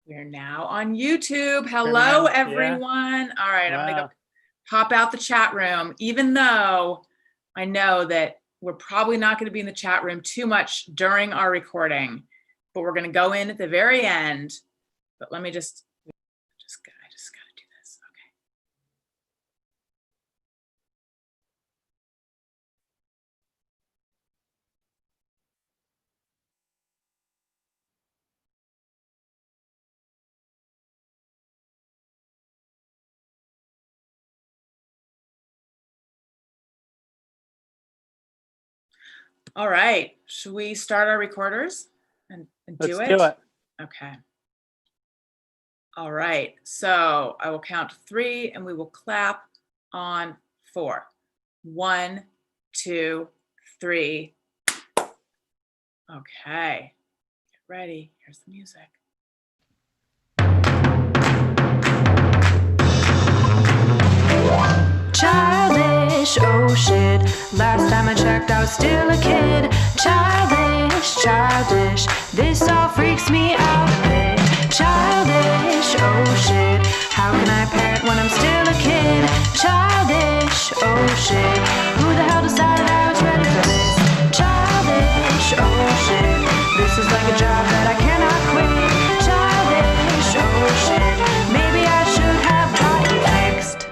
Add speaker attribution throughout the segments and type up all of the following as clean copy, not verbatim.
Speaker 1: We're now on YouTube. Hello, everyone. All right, I'm gonna go pop out the chat room, even though I know that we're probably not gonna be in the chat room too much during our recording, but we're gonna go in at the very end. But let me just I just gotta do this, okay. All right, should we start our recorders and do it?
Speaker 2: Let's do it.
Speaker 1: Okay. All right, so I will count to 3 and we will clap on 4. 1, 2, 3. Okay, get ready. Here's the music.
Speaker 3: Childish, oh shit. Last time I checked, I was still a kid. Childish, childish. This all freaks me out. Hey. Childish, oh shit. How can I parent when I'm still a kid? Childish, oh shit. Who the hell decided I was ready for this? Childish, oh shit. This is like a job that I cannot quit. Childish, oh shit. Maybe I should have gotten fixed.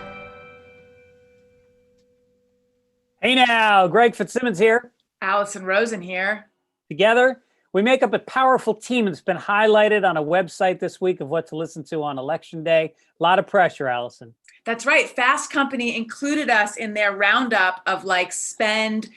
Speaker 2: Hey now, Greg Fitzsimmons here.
Speaker 1: Allison Rosen here.
Speaker 2: Together, we make up a powerful team that's been highlighted on a website this week of what to listen to on Election Day. A lot of pressure, Allison.
Speaker 1: That's right. Fast Company included us in their roundup of like spend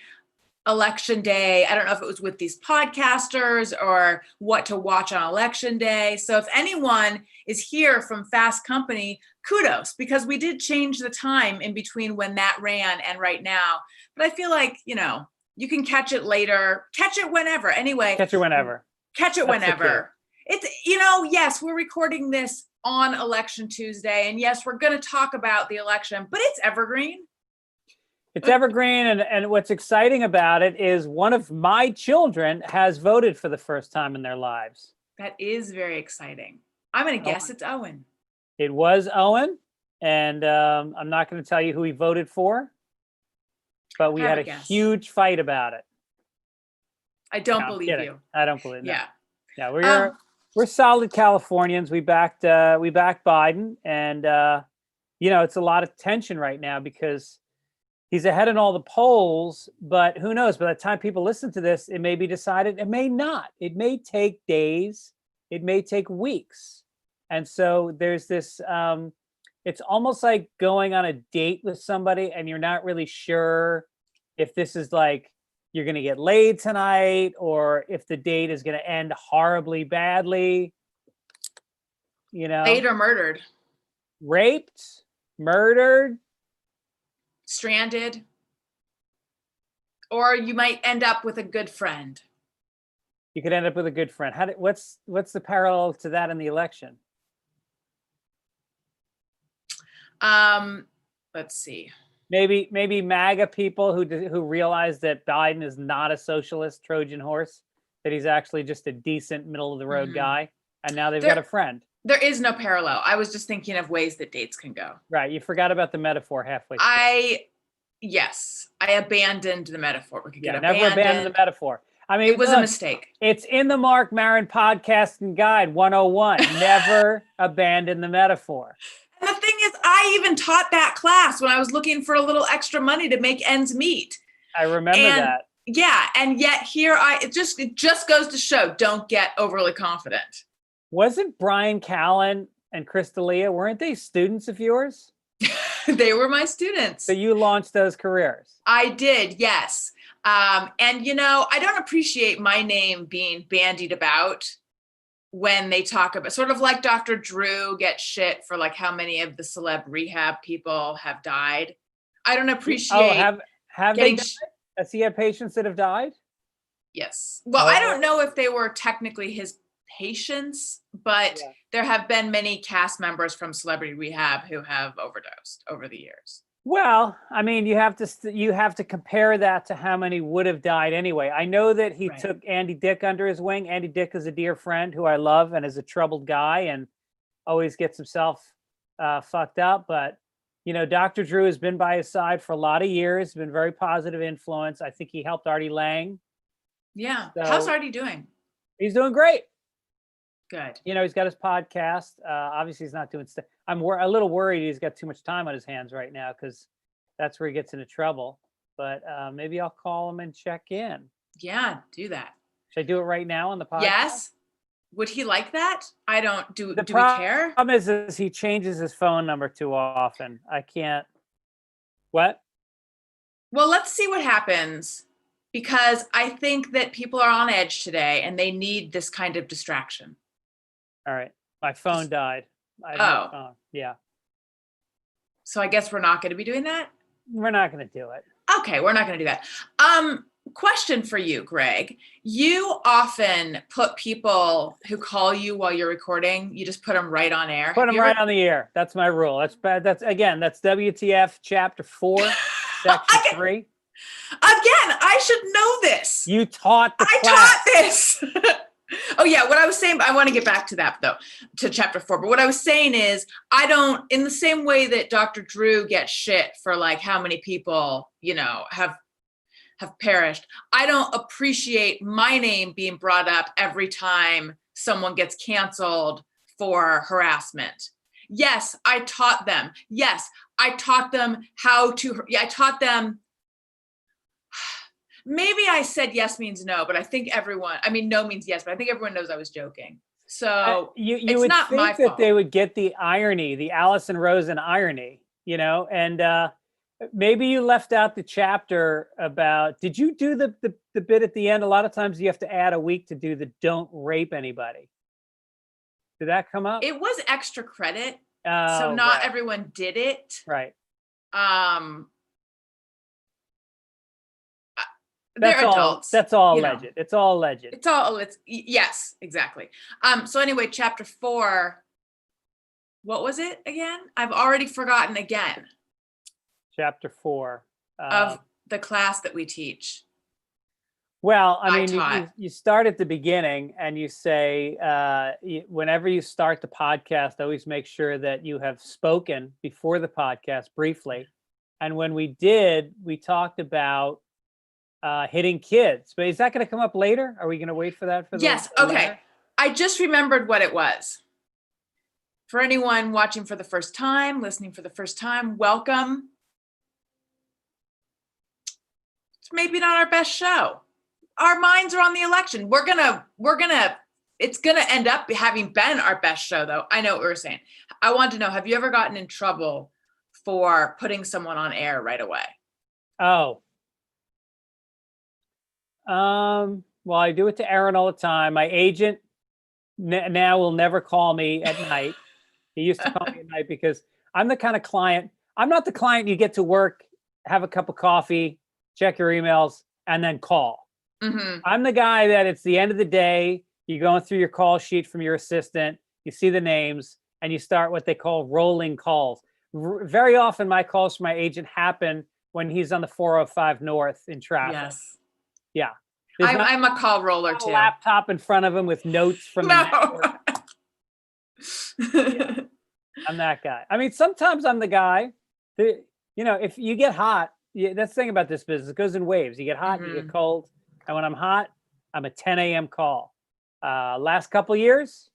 Speaker 1: Election Day. I don't know if it was with these podcasters or what to watch on Election Day. So if anyone is here from Fast Company, kudos, because we did change the time in between when that ran and right now. But I feel like, you know, you can catch it later, catch it whenever. Anyway,
Speaker 2: Catch it whenever.
Speaker 1: Catch it whenever. It's, you know, yes, we're recording this on Election Tuesday. And yes, we're going to talk about the election, but it's evergreen.
Speaker 2: It's evergreen, and what's exciting about it is one of my children has voted for the first time in their lives.
Speaker 1: That is very exciting. I'm going to guess it's Owen.
Speaker 2: It was Owen, and I'm not going to tell you who he voted for, but we had a huge fight about it.
Speaker 1: I don't believe you.
Speaker 2: I don't believe that.
Speaker 1: Yeah.
Speaker 2: We're solid Californians. We backed Biden, and you know, it's a lot of tension right now because he's ahead in all the polls, but who knows? By the time people listen to this, it may be decided. It may not. It may take days. It may take weeks. And so there's this, it's almost like going on a date with somebody and you're not really sure if this is like, you're going to get laid tonight or if the date is going to end horribly badly. You know?
Speaker 1: Laid or murdered?
Speaker 2: Raped, murdered.
Speaker 1: Stranded, or you might end up with a good friend.
Speaker 2: You could end up with a good friend. What's the parallel to that in the election?
Speaker 1: Let's see.
Speaker 2: Maybe MAGA people who realize that Biden is not a socialist Trojan horse, that he's actually just a decent middle of the road guy, and now they've got a friend.
Speaker 1: There is no parallel. I was just thinking of ways that dates can go.
Speaker 2: Right. You forgot about the metaphor halfway through.
Speaker 1: Yes, I abandoned the metaphor. We could get
Speaker 2: never abandon the metaphor. I mean,
Speaker 1: it was a mistake.
Speaker 2: It's in the Mark Maron Podcasting Guide 101. Never abandon the metaphor.
Speaker 1: And the thing is, I even taught that class when I was looking for a little extra money to make ends meet.
Speaker 2: I remember that.
Speaker 1: Yeah, and yet here it just goes to show, don't get overly confident.
Speaker 2: Wasn't Brian Callen and Chris D'Elia, weren't they students of yours?
Speaker 1: They were my students.
Speaker 2: So you launched those careers.
Speaker 1: I did, yes. And, you know, I don't appreciate my name being bandied about when they talk about, sort of like Dr. Drew gets shit for like how many of the celeb rehab people have died. I don't appreciate.
Speaker 2: Oh, have they died? Has he had patients that have died?
Speaker 1: Yes. Well, I don't know if they were technically his patients, but there have been many cast members from Celebrity Rehab who have overdosed over the years.
Speaker 2: Well, I mean, you have to compare that to how many would have died anyway. I know that he
Speaker 1: Right.
Speaker 2: took Andy Dick under his wing. Andy Dick is a dear friend who I love and is a troubled guy and always gets himself fucked up. But Dr. Drew has been by his side for a lot of years. Been very positive influence. I think he helped Artie Lang.
Speaker 1: Yeah. How's
Speaker 2: So
Speaker 1: Artie doing?
Speaker 2: he's doing great.
Speaker 1: Good.
Speaker 2: He's got his podcast. Obviously, he's not doing. I'm a little worried he's got too much time on his hands right now because that's where he gets into trouble. But maybe I'll call him and check in.
Speaker 1: Yeah, do that.
Speaker 2: Should I do it right now on the podcast?
Speaker 1: Yes. Would he like that? I don't do.
Speaker 2: The
Speaker 1: Do we care?
Speaker 2: problem is he changes his phone number too often. I can't. What?
Speaker 1: Well, let's see what happens because I think that people are on edge today and they need this kind of distraction.
Speaker 2: All right. My phone died. I have no phone. Yeah.
Speaker 1: So I guess we're not going to be doing that.
Speaker 2: We're not going to do it.
Speaker 1: Okay, we're not going to do that. Question for you, Greg. You often put people who call you while you're recording, you just put them right on air.
Speaker 2: Put them right on the air. That's my rule. That's bad. That's WTF chapter 4, section 3.
Speaker 1: Again, I should know this.
Speaker 2: You taught the class.
Speaker 1: I taught this. Oh yeah, what I was saying, I want to get back to that though, to chapter 4. But what I was saying is, I don't, in the same way that Dr. Drew gets shit for like how many people, have perished, I don't appreciate my name being brought up every time someone gets canceled for harassment. Yes, I taught them. Yes, I taught them how to, I taught them. Maybe I said yes means no, but I think no means yes, but I think everyone knows I was joking. So
Speaker 2: you would
Speaker 1: not my
Speaker 2: think that
Speaker 1: fault.
Speaker 2: they would get the irony, the Allison Rosen irony, and maybe you left out the chapter about, did you do the bit at the end? A lot of times you have to add a week to do the don't rape anybody. Did that come up?
Speaker 1: It was extra credit.
Speaker 2: Oh,
Speaker 1: So not
Speaker 2: right.
Speaker 1: everyone did it.
Speaker 2: Right.
Speaker 1: They're adults.
Speaker 2: That's all alleged. It's all alleged.
Speaker 1: Yes, exactly. So anyway, chapter 4, what was it again? I've already forgotten again.
Speaker 2: Chapter 4.
Speaker 1: Of the class that we teach.
Speaker 2: Well,
Speaker 1: I
Speaker 2: mean, you start at the beginning and you say, whenever you start the podcast, always make sure that you have spoken before the podcast briefly. And when we did, we talked about hitting kids. But is that going to come up later? Are we going to wait for that?
Speaker 1: Yes. Okay. I just remembered what it was. For anyone watching for the first time, listening for the first time, welcome. It's maybe not our best show. Our minds are on the election. It's gonna end up having been our best show though. I know what we were saying. I wanted to know, have you ever gotten in trouble for putting someone on air right away?
Speaker 2: Oh. Well, I do it to Aaron all the time. My agent now will never call me at night. He used to call me at night because I'm the kind of client, I'm not the client you get to work, have a cup of coffee, check your emails, and then call.
Speaker 1: Mm-hmm.
Speaker 2: I'm the guy that it's the end of the day, you're going through your call sheet from your assistant, you see the names, and you start what they call rolling calls. Very often my calls from my agent happen when he's on the 405 North in traffic.
Speaker 1: Yes.
Speaker 2: Yeah.
Speaker 1: I'm a call roller too.
Speaker 2: A laptop in front of him with notes from the network. Yeah, I'm that guy. I mean, sometimes I'm the guy that, if you get hot, that's the thing about this business. It goes in waves. You get hot, you get cold. And when I'm hot, I'm a 10 a.m. call. Last couple of years,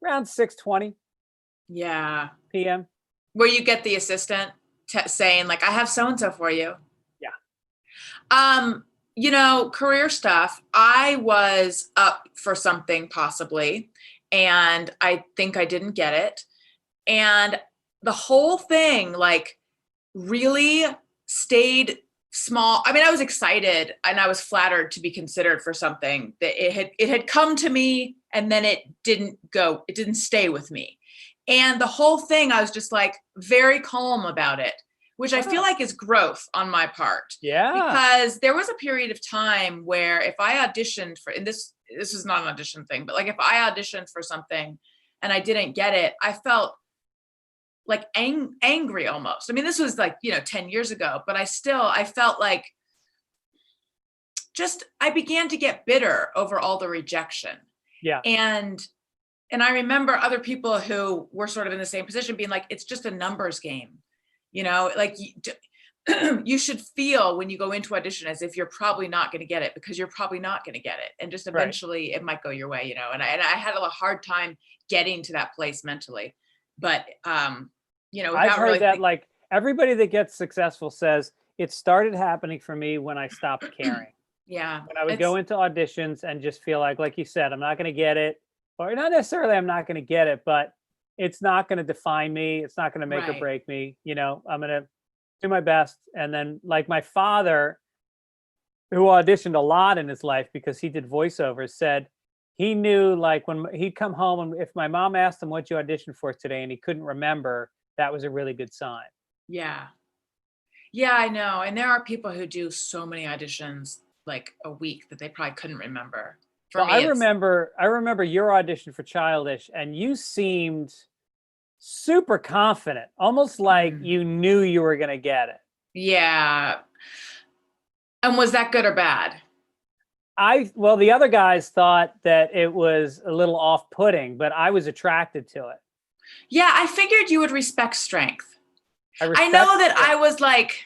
Speaker 2: around 6:20.
Speaker 1: Yeah.
Speaker 2: p.m.
Speaker 1: Where you get the assistant saying like, I have so-and-so for you.
Speaker 2: Yeah.
Speaker 1: Career stuff. I was up for something possibly, and I think I didn't get it. And the whole thing like really stayed small. I mean, I was excited and I was flattered to be considered for something that it had come to me and then it didn't stay with me. And the whole thing, I was just like very calm about it, which I feel like is growth on my part.
Speaker 2: Yeah.
Speaker 1: Because there was a period of time where if I auditioned for, and this is not an audition thing, but like if I auditioned for something and I didn't get it, I felt like angry almost. I mean, this was like, 10 years ago, but I felt like I began to get bitter over all the rejection.
Speaker 2: Yeah.
Speaker 1: And I remember other people who were sort of in the same position being like, it's just a numbers game, like you should feel when you go into audition as if you're probably not going to get it, because you're probably not going to get it. And just eventually it might go your way, and I had a hard time getting to that place mentally, but,
Speaker 2: I've heard that like everybody that gets successful says it started happening for me when I stopped caring.
Speaker 1: Yeah.
Speaker 2: When I would go into auditions and just feel like you said, I'm not going to get it, or not necessarily I'm not going to get it, but it's not going to define me. It's not going to make or break me. I'm going to do my best. And then like my father, who auditioned a lot in his life because he did voiceovers, said he knew like when he'd come home and if my mom asked him what you auditioned for today and he couldn't remember, that was a really good sign.
Speaker 1: Yeah. Yeah, I know. And there are people who do so many auditions like a week that they probably couldn't remember. For me,
Speaker 2: I remember your audition for Childish, and you seemed super confident, almost like you knew you were going to get it.
Speaker 1: Yeah. And was that good or bad?
Speaker 2: Well, the other guys thought that it was a little off-putting, but I was attracted to it.
Speaker 1: Yeah, I figured you would respect strength. I know that
Speaker 2: strength.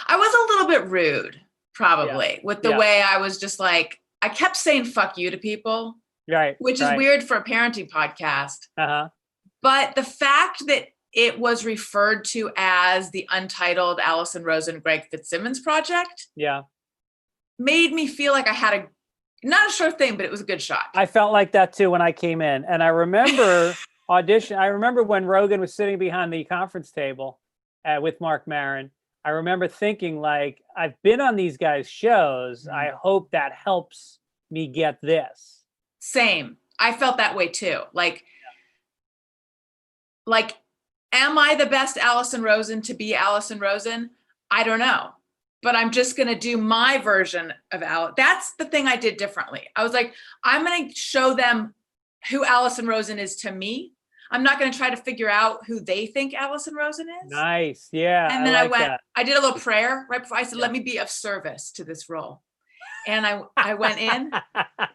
Speaker 1: I was a little bit rude, probably, with the way I was just like, I kept saying fuck you to people.
Speaker 2: Right.
Speaker 1: Which is weird for a parenting podcast.
Speaker 2: Uh-huh.
Speaker 1: But the fact that it was referred to as the untitled Allison Rosen, Greg Fitzsimmons project.
Speaker 2: Yeah.
Speaker 1: Made me feel like I had not a sure thing, but it was a good shot.
Speaker 2: I felt like that too when I came in. And I remember I remember when Rogan was sitting behind the conference table with Mark Maron. I remember thinking like, I've been on these guys' shows. I hope that helps me get this.
Speaker 1: Same. I felt that way too. Like, am I the best Allison Rosen to be Allison Rosen? I don't know. But I'm just going to do my version of That's the thing I did differently. I was like, I'm going to show them who Allison Rosen is to me. I'm not going to try to figure out who they think Allison Rosen is.
Speaker 2: Nice. Yeah.
Speaker 1: And then I did a little prayer right before I said, let me be of service to this role. And I went in,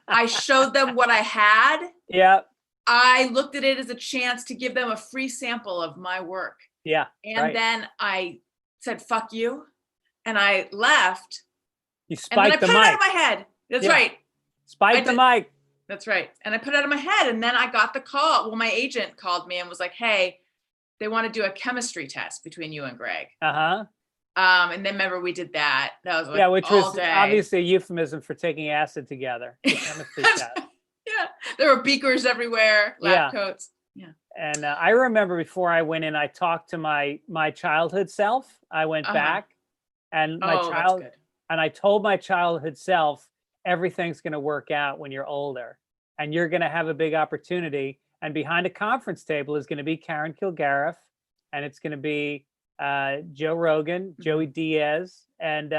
Speaker 1: I showed them what I had.
Speaker 2: Yeah.
Speaker 1: I looked at it as a chance to give them a free sample of my work.
Speaker 2: Yeah.
Speaker 1: And then I said, fuck you. And I left.
Speaker 2: You spiked the mic.
Speaker 1: And then I put it out of my head. That's right.
Speaker 2: Spiked the mic.
Speaker 1: That's right. And I put it out of my head. And then I got the call. Well, my agent called me and was like, hey, they want to do a chemistry test between you and Greg.
Speaker 2: Uh-huh.
Speaker 1: And then remember we did that. That was like
Speaker 2: which
Speaker 1: all
Speaker 2: was
Speaker 1: day.
Speaker 2: Obviously a euphemism for taking acid together. The chemistry test.
Speaker 1: Yeah. There were beakers everywhere, lab coats. Yeah.
Speaker 2: And I remember before I went in, I talked to my childhood self. I went back and I told my childhood self, everything's going to work out when you're older and you're going to have a big opportunity. And behind a conference table is going to be Karen Kilgariff, and it's going to be Joe Rogan, Joey Diaz, and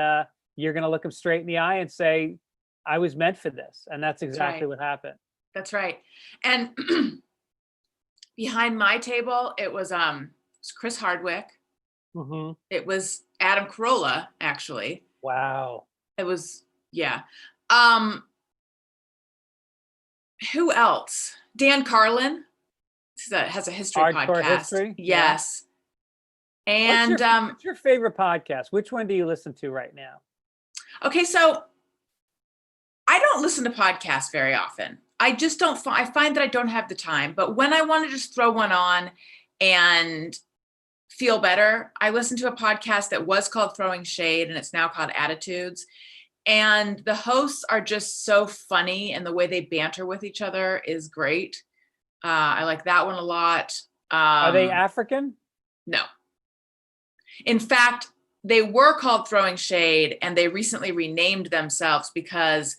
Speaker 2: you're going to look them straight in the eye and say, I was meant for this. And that's exactly what happened.
Speaker 1: That's right. And behind my table, it was Chris Hardwick.
Speaker 2: Mm-hmm.
Speaker 1: It was Adam Carolla, actually.
Speaker 2: Wow.
Speaker 1: It was, who else? Dan Carlin has a history
Speaker 2: Hardcore
Speaker 1: podcast.
Speaker 2: History?
Speaker 1: Yes. Yeah. And
Speaker 2: what's your favorite podcast? Which one do you listen to right now?
Speaker 1: Okay, so I don't listen to podcasts very often. I just don't. I find that I don't have the time. But when I want to just throw one on and feel better, I listen to a podcast that was called Throwing Shade and it's now called Attitudes. And the hosts are just so funny, and the way they banter with each other is great. I like that one a lot.
Speaker 2: Are they African?
Speaker 1: No. In fact, they were called Throwing Shade, and they recently renamed themselves because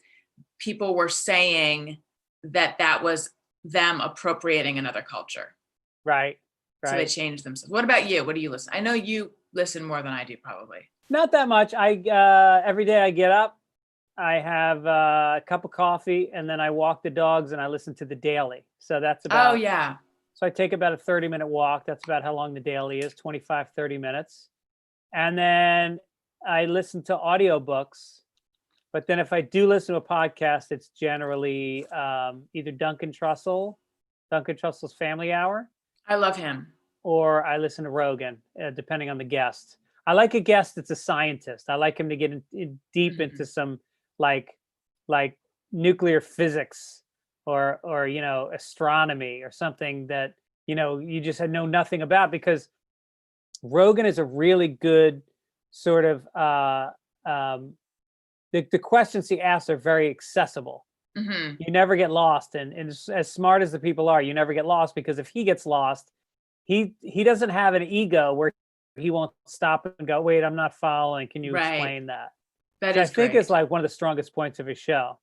Speaker 1: people were saying that was them appropriating another culture.
Speaker 2: Right.
Speaker 1: So they changed themselves. What about you? What do you listen? I know you listen more than I do, probably.
Speaker 2: Not that much. Every day I get up, I have a cup of coffee, and then I walk the dogs and I listen to The Daily. So that's about So I take about a 30-minute walk. That's about how long the daily is, 25, 30 minutes. And then I listen to audiobooks. But then if I do listen to a podcast, it's generally either Duncan Trussell's Family Hour,
Speaker 1: I love him.
Speaker 2: or I listen to Rogan, depending on the guest. I like a guest that's a scientist. I like him to get deep into some like nuclear physics or astronomy or something that you just know nothing about, because Rogan is a really good sort of the questions he asks are very accessible.
Speaker 1: Mm-hmm.
Speaker 2: You never get lost, and as smart as the people are, you never get lost, because if he gets lost, he doesn't have an ego where he won't stop and go, wait, I'm not following, can you explain that?
Speaker 1: That
Speaker 2: I
Speaker 1: is
Speaker 2: think
Speaker 1: great.
Speaker 2: is like one of the strongest points of his show.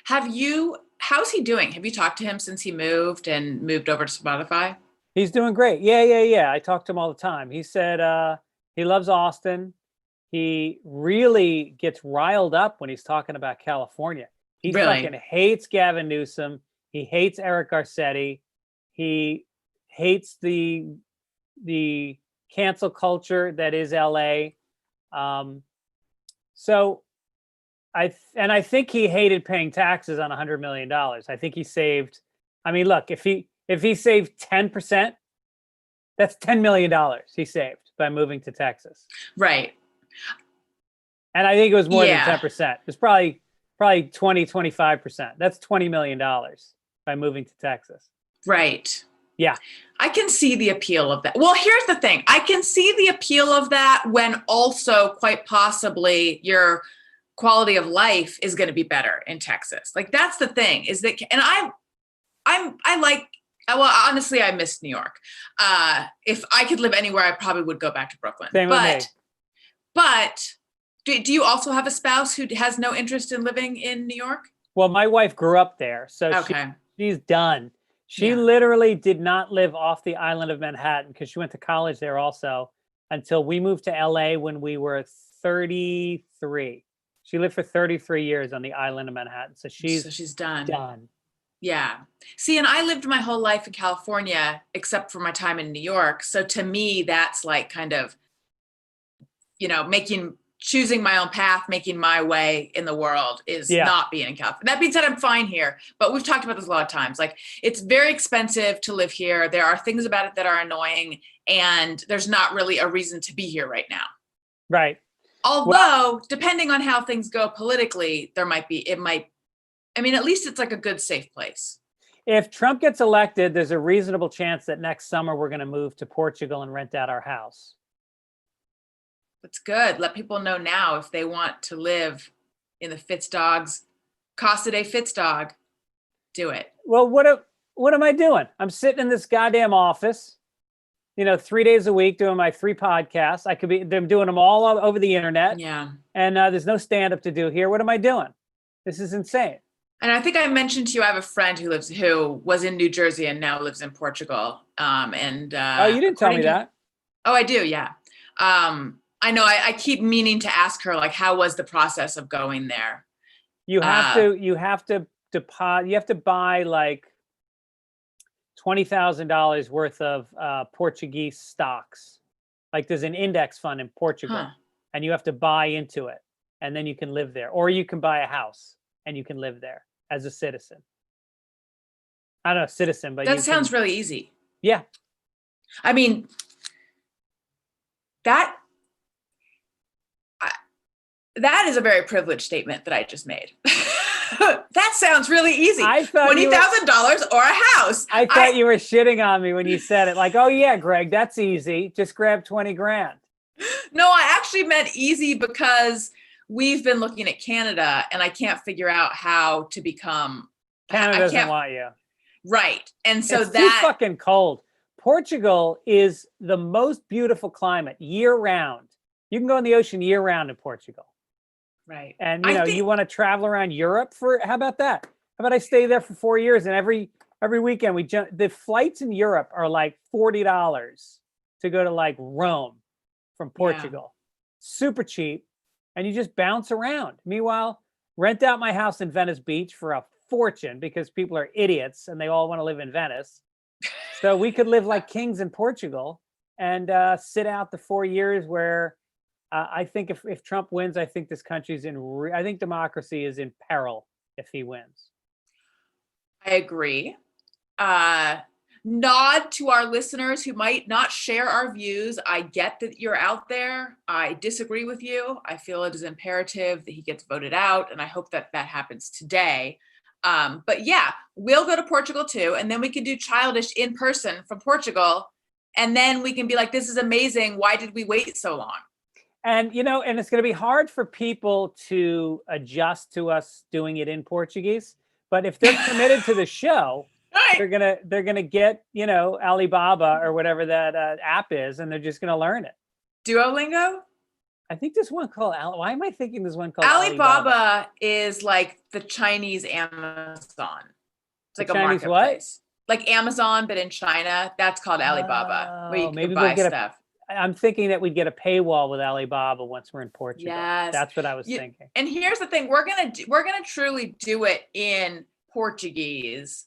Speaker 1: How's he doing? Have you talked to him since he moved over to Spotify?
Speaker 2: He's doing great. Yeah. I talk to him all the time. He said he loves Austin. He really gets riled up when he's talking about California. He fucking hates Gavin Newsom. He hates Eric Garcetti. He hates the cancel culture that is LA. So I think he hated paying taxes on $100 million. I think he saved. I mean, look, if he saved 10%, that's $10 million he saved by moving to Texas.
Speaker 1: Right.
Speaker 2: And I think it was more than 10%. It was probably 20, 25%. That's $20 million by moving to Texas.
Speaker 1: Right.
Speaker 2: Yeah.
Speaker 1: I can see the appeal of that. Well, here's the thing. I can see the appeal of that when also quite possibly your quality of life is going to be better in Texas. Like, that's the thing, is that, and honestly, I miss New York. If I could live anywhere, I probably would go back to Brooklyn.
Speaker 2: Same with me.
Speaker 1: But do you also have a spouse who has no interest in living in New York?
Speaker 2: Well, my wife grew up there, so
Speaker 1: okay.
Speaker 2: She's done. She literally did not live off the island of Manhattan, because she went to college there also, until we moved to LA when we were 33. She lived for 33 years on the island of Manhattan. So she's done.
Speaker 1: Yeah. See, and I lived my whole life in California, except for my time in New York. So to me, that's like kind of, choosing my own path, making my way in the world is not being in California. That being said, I'm fine here, but we've talked about this a lot of times. Like, it's very expensive to live here. There are things about it that are annoying, and there's not really a reason to be here right now.
Speaker 2: Right.
Speaker 1: Although, depending on how things go politically, at least it's like a good, safe place.
Speaker 2: If Trump gets elected, there's a reasonable chance that next summer we're going to move to Portugal and rent out our house.
Speaker 1: That's good. Let people know now if they want to live in the Fitzdog's Casa de Fitzdog. Do it.
Speaker 2: Well, what am I doing? I'm sitting in this goddamn office, 3 days a week doing my 3 podcasts. I'm doing them all over the internet.
Speaker 1: Yeah.
Speaker 2: And there's no stand-up to do here. What am I doing? This is insane.
Speaker 1: And I think I mentioned to you, I have a friend who was in New Jersey and now lives in Portugal. Oh,
Speaker 2: you didn't tell me that.
Speaker 1: Oh, I do. Yeah. I know. I keep meaning to ask her, like, how was the process of going there? You have
Speaker 2: to buy like $20,000 worth of Portuguese stocks. Like, there's an index fund in Portugal, and you have to buy into it, and then you can live there. Or you can buy a house and you can live there as a citizen. I don't know, citizen, but
Speaker 1: that sounds really easy.
Speaker 2: Yeah.
Speaker 1: I mean, that is a very privileged statement that I just made. That sounds really easy. $20,000 or a house.
Speaker 2: I thought you were shitting on me when you said it. Like, oh yeah, Greg, that's easy. Just grab 20 grand.
Speaker 1: No, I actually meant easy because we've been looking at Canada and I can't figure out how to become.
Speaker 2: Canada doesn't want you.
Speaker 1: Right. And so
Speaker 2: it's too fucking cold. Portugal is the most beautiful climate year round. You can go in the ocean year round in Portugal.
Speaker 1: Right.
Speaker 2: And you want to travel around Europe how about that? How about I stay there for 4 years and every weekend the flights in Europe are like $40 to go to like Rome from Portugal. Super cheap. And you just bounce around. Meanwhile, rent out my house in Venice Beach for a fortune because people are idiots and they all want to live in Venice. So we could live like kings in Portugal and sit out the 4 years where I think if Trump wins, I think this country's I think democracy is in peril if he wins.
Speaker 1: I agree. Nod to our listeners who might not share our views. I get that you're out there. I disagree with you. I feel it is imperative that he gets voted out, and I hope that that happens today. But yeah, we'll go to Portugal too, and then we can do Childish in person from Portugal, and then we can be like, this is amazing. Why did we wait so long?
Speaker 2: And, and it's going to be hard for people to adjust to us doing it in Portuguese. But if they're committed to the show,
Speaker 1: Right.
Speaker 2: they're gonna get, Alibaba or whatever that app is, and they're just gonna learn it.
Speaker 1: Duolingo?
Speaker 2: I think there's one called why am I thinking there's one called
Speaker 1: Alibaba is like the Chinese Amazon. It's like a
Speaker 2: Chinese what?
Speaker 1: marketplace. Like Amazon, but in China. That's called Alibaba, where you
Speaker 2: maybe
Speaker 1: can
Speaker 2: we'll
Speaker 1: buy
Speaker 2: get
Speaker 1: stuff.
Speaker 2: I'm thinking that we'd get a paywall with Alibaba once we're in Portugal.
Speaker 1: Yes.
Speaker 2: That's what I was thinking.
Speaker 1: And here's the thing: we're gonna truly do it in Portuguese.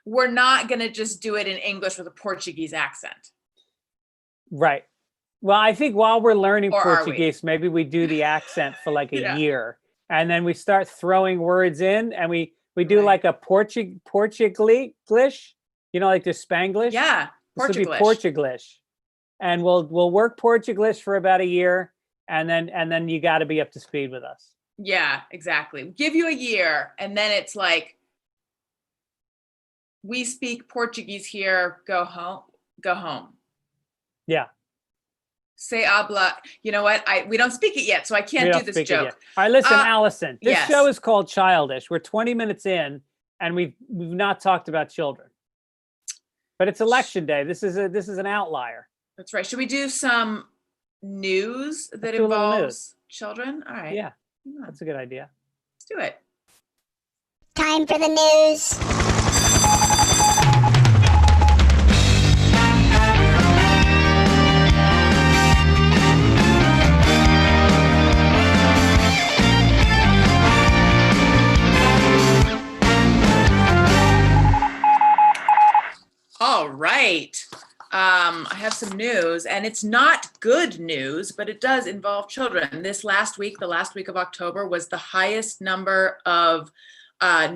Speaker 1: We're not gonna just do it in English with a Portuguese accent.
Speaker 2: Right. Well, I think while we're learning
Speaker 1: Or are we?
Speaker 2: Portuguese, maybe we do the accent for like a
Speaker 1: Yeah.
Speaker 2: year, and then we start throwing words in, and we do
Speaker 1: Right.
Speaker 2: like a Portuglish, like the Spanglish.
Speaker 1: Yeah,
Speaker 2: This would be
Speaker 1: Portuglish.
Speaker 2: Portuglish, and we'll work Portuglish for about a year, and then you got to be up to speed with us.
Speaker 1: Yeah, exactly. Give you a year, and then it's like, we speak Portuguese here. Go home. Go home.
Speaker 2: Yeah.
Speaker 1: Se habla. You know what? We don't speak it yet, so I can't do this joke.
Speaker 2: All right, listen, Allison. This
Speaker 1: yes.
Speaker 2: show is called Childish. We're 20 minutes in, and we've not talked about children. But it's election day. This is an outlier.
Speaker 1: That's right. Should we do some news that
Speaker 2: do a little
Speaker 1: involves children? All right.
Speaker 2: Yeah, that's a good idea.
Speaker 1: Let's do it.
Speaker 4: Time for the news.
Speaker 1: All right. I have some news, and it's not good news, but it does involve children. This last week, the last week of October, was the highest number of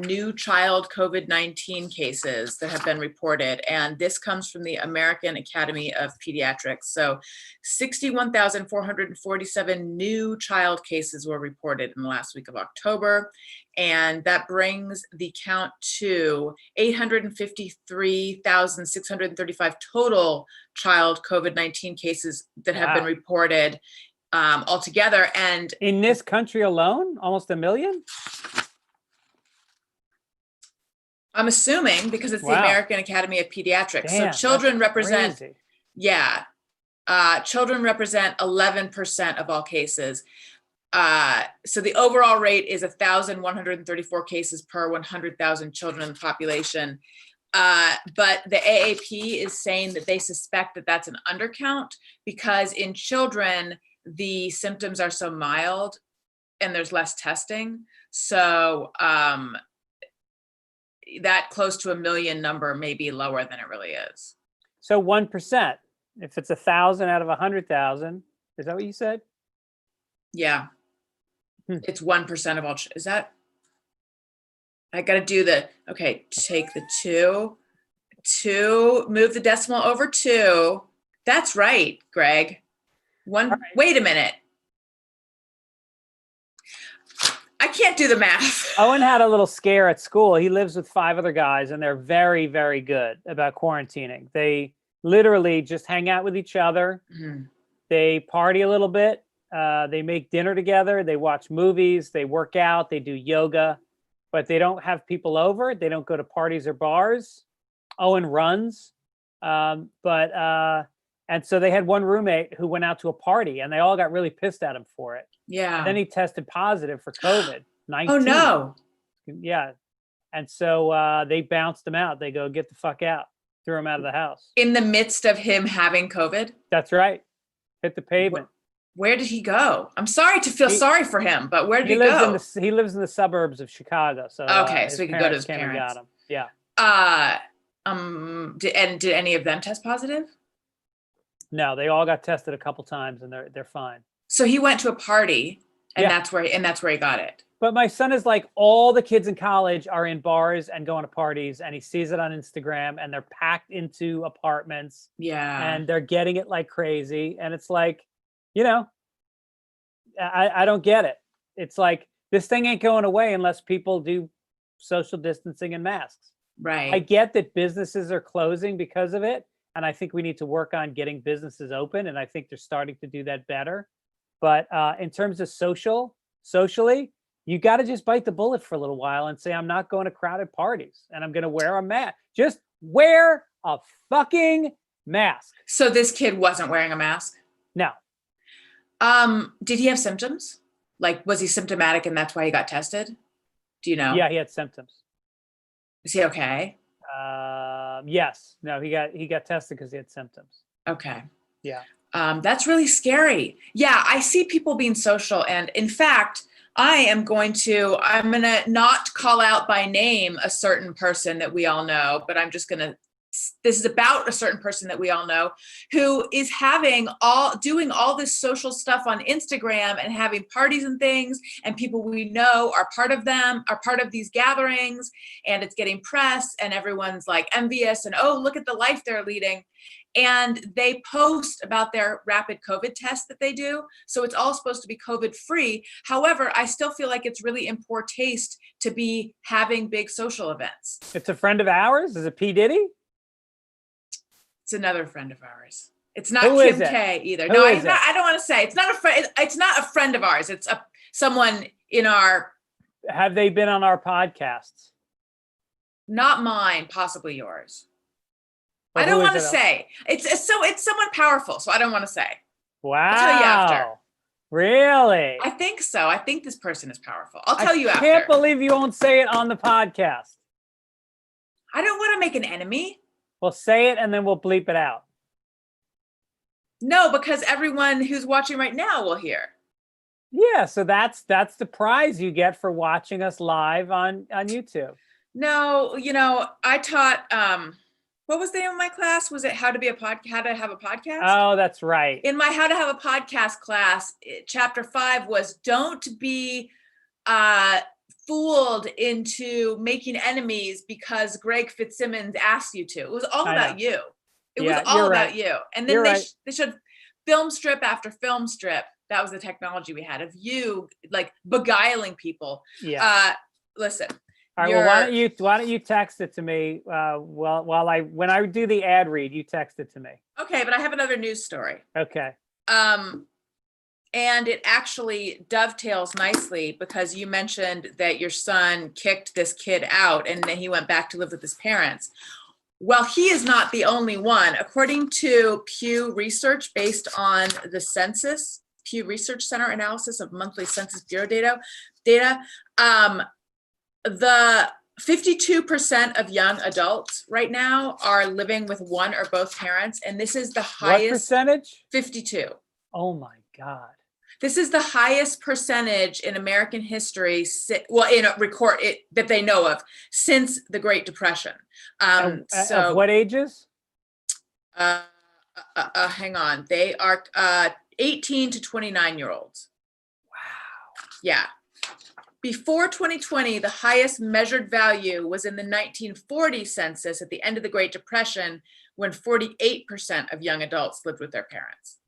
Speaker 1: new child COVID-19 cases that have been reported. And this comes from the American Academy of Pediatrics. So 61,447 new child cases were reported in the last week of October. And that brings the count to 853,635 total child COVID-19 cases that have been reported altogether. And
Speaker 2: in this country alone, almost 1 million?
Speaker 1: I'm assuming, because it's the American Academy of Pediatrics.
Speaker 2: Damn,
Speaker 1: so children represent,
Speaker 2: crazy.
Speaker 1: Children represent 11% of all cases. So the overall rate is 1,134 cases per 100,000 children in the population. But the AAP is saying that they suspect that that's an undercount, because in children, the symptoms are so mild and there's less testing. So that close to 1 million number may be lower than it really is.
Speaker 2: So 1%. If it's 1,000 out of 100,000, is that what you said?
Speaker 1: Yeah. It's 1% of all. Is that? I got to do take the two, move the decimal over 2. That's right, Greg. Right. Wait a minute. I can't do the math.
Speaker 2: Owen had a little scare at school. He lives with 5 other guys, and they're very, very good about quarantining. They literally just hang out with each other. Mm-hmm. They party a little bit. They make dinner together. They watch movies. They work out. They do yoga, but they don't have people over. They don't go to parties or bars. Owen runs. And so they had one roommate who went out to a party, and they all got really pissed at him for it.
Speaker 1: Yeah.
Speaker 2: And then he tested positive for COVID-19.
Speaker 1: Oh, no.
Speaker 2: Yeah. And so they bounced him out. They go, get the fuck out. Threw him out of the house.
Speaker 1: In the midst of him having COVID?
Speaker 2: That's right. Hit the pavement.
Speaker 1: Where did he go? I'm sorry to feel sorry for him, but where did he go?
Speaker 2: He lives in the suburbs of Chicago. So
Speaker 1: okay, so he could go to his
Speaker 2: parents.
Speaker 1: parents.
Speaker 2: Got him. Yeah.
Speaker 1: Did any of them test positive?
Speaker 2: No, they all got tested a couple times and they're fine.
Speaker 1: So he went to a party and
Speaker 2: Yeah.
Speaker 1: that's where he got it.
Speaker 2: But my son is like, all the kids in college are in bars and going to parties, and he sees it on Instagram, and they're packed into apartments
Speaker 1: Yeah.
Speaker 2: and they're getting it like crazy. And it's like, you know, I don't get it. It's like, this thing ain't going away unless people do social distancing and masks.
Speaker 1: Right.
Speaker 2: I get that businesses are closing because of it, and I think we need to work on getting businesses open, and I think they're starting to do that better. But in terms of socially, you got to just bite the bullet for a little while and say, I'm not going to crowded parties and I'm going to wear a mask. Just wear a fucking mask.
Speaker 1: So this kid wasn't wearing a mask?
Speaker 2: No.
Speaker 1: Did he have symptoms? Like, was he symptomatic and that's why he got tested? Do you know?
Speaker 2: Yeah, he had symptoms.
Speaker 1: Is he okay?
Speaker 2: Yes. No, he got tested because he had symptoms.
Speaker 1: Okay.
Speaker 2: Yeah.
Speaker 1: That's really scary. Yeah, I see people being social. And in fact, I'm going to not call out by name a certain person that we all know, but this is about a certain person that we all know who is doing all this social stuff on Instagram and having parties and things, and people we know are part of these gatherings, and it's getting press and everyone's like envious and, oh, look at the life they're leading. And they post about their rapid COVID test that they do. So it's all supposed to be COVID free. However, I still feel like it's really in poor taste to be having big social events.
Speaker 2: It's a friend of ours. Is it P. Diddy?
Speaker 1: It's another friend of ours. It's not
Speaker 2: Who is
Speaker 1: Kim
Speaker 2: it?
Speaker 1: K either.
Speaker 2: Who
Speaker 1: No,
Speaker 2: is it?
Speaker 1: I don't want to say. It's not a friend. It's not a friend of ours. It's someone in our.
Speaker 2: Have they been on our podcasts?
Speaker 1: Not mine, possibly yours.
Speaker 2: Well,
Speaker 1: I don't
Speaker 2: who
Speaker 1: want to
Speaker 2: is it?
Speaker 1: say. It's someone powerful, so I don't want to say.
Speaker 2: Wow.
Speaker 1: I'll tell you after.
Speaker 2: Really?
Speaker 1: I think so. I think this person is powerful. I'll tell you
Speaker 2: I
Speaker 1: after.
Speaker 2: can't believe you won't say it on the podcast.
Speaker 1: I don't want to make an enemy.
Speaker 2: Well, say it and then we'll bleep it out.
Speaker 1: No, because everyone who's watching right now will hear.
Speaker 2: Yeah, so that's the prize you get for watching us live on YouTube.
Speaker 1: No, I taught what was the name of my class? Was it how to have a podcast?
Speaker 2: Oh, that's right.
Speaker 1: In my how to have a podcast class, chapter 5 was don't be fooled into making enemies because Greg Fitzsimmons asked you to. It was all about you. It was all about you. And then they showed film strip after film strip. That was the technology we had of you like beguiling people.
Speaker 2: Yeah.
Speaker 1: Listen.
Speaker 2: All right. Well, why don't you text it to me? When I do the ad read, you text it to me.
Speaker 1: Okay, but I have another news story.
Speaker 2: Okay.
Speaker 1: And it actually dovetails nicely because you mentioned that your son kicked this kid out and then he went back to live with his parents. Well, he is not the only one. According to Pew Research, based on the census, Pew Research Center analysis of monthly Census Bureau data, the 52% of young adults right now are living with one or both parents, and this is the highest.
Speaker 2: What percentage?
Speaker 1: 52.
Speaker 2: Oh my God.
Speaker 1: This is the highest percentage in American history, in a record that they know of since the Great Depression.
Speaker 2: Of what ages?
Speaker 1: Hang on. They are 18 to 29-year-olds.
Speaker 2: Wow.
Speaker 1: Yeah. Before 2020, the highest measured value was in the 1940 census at the end of the Great Depression, when 48% of young adults lived with their parents.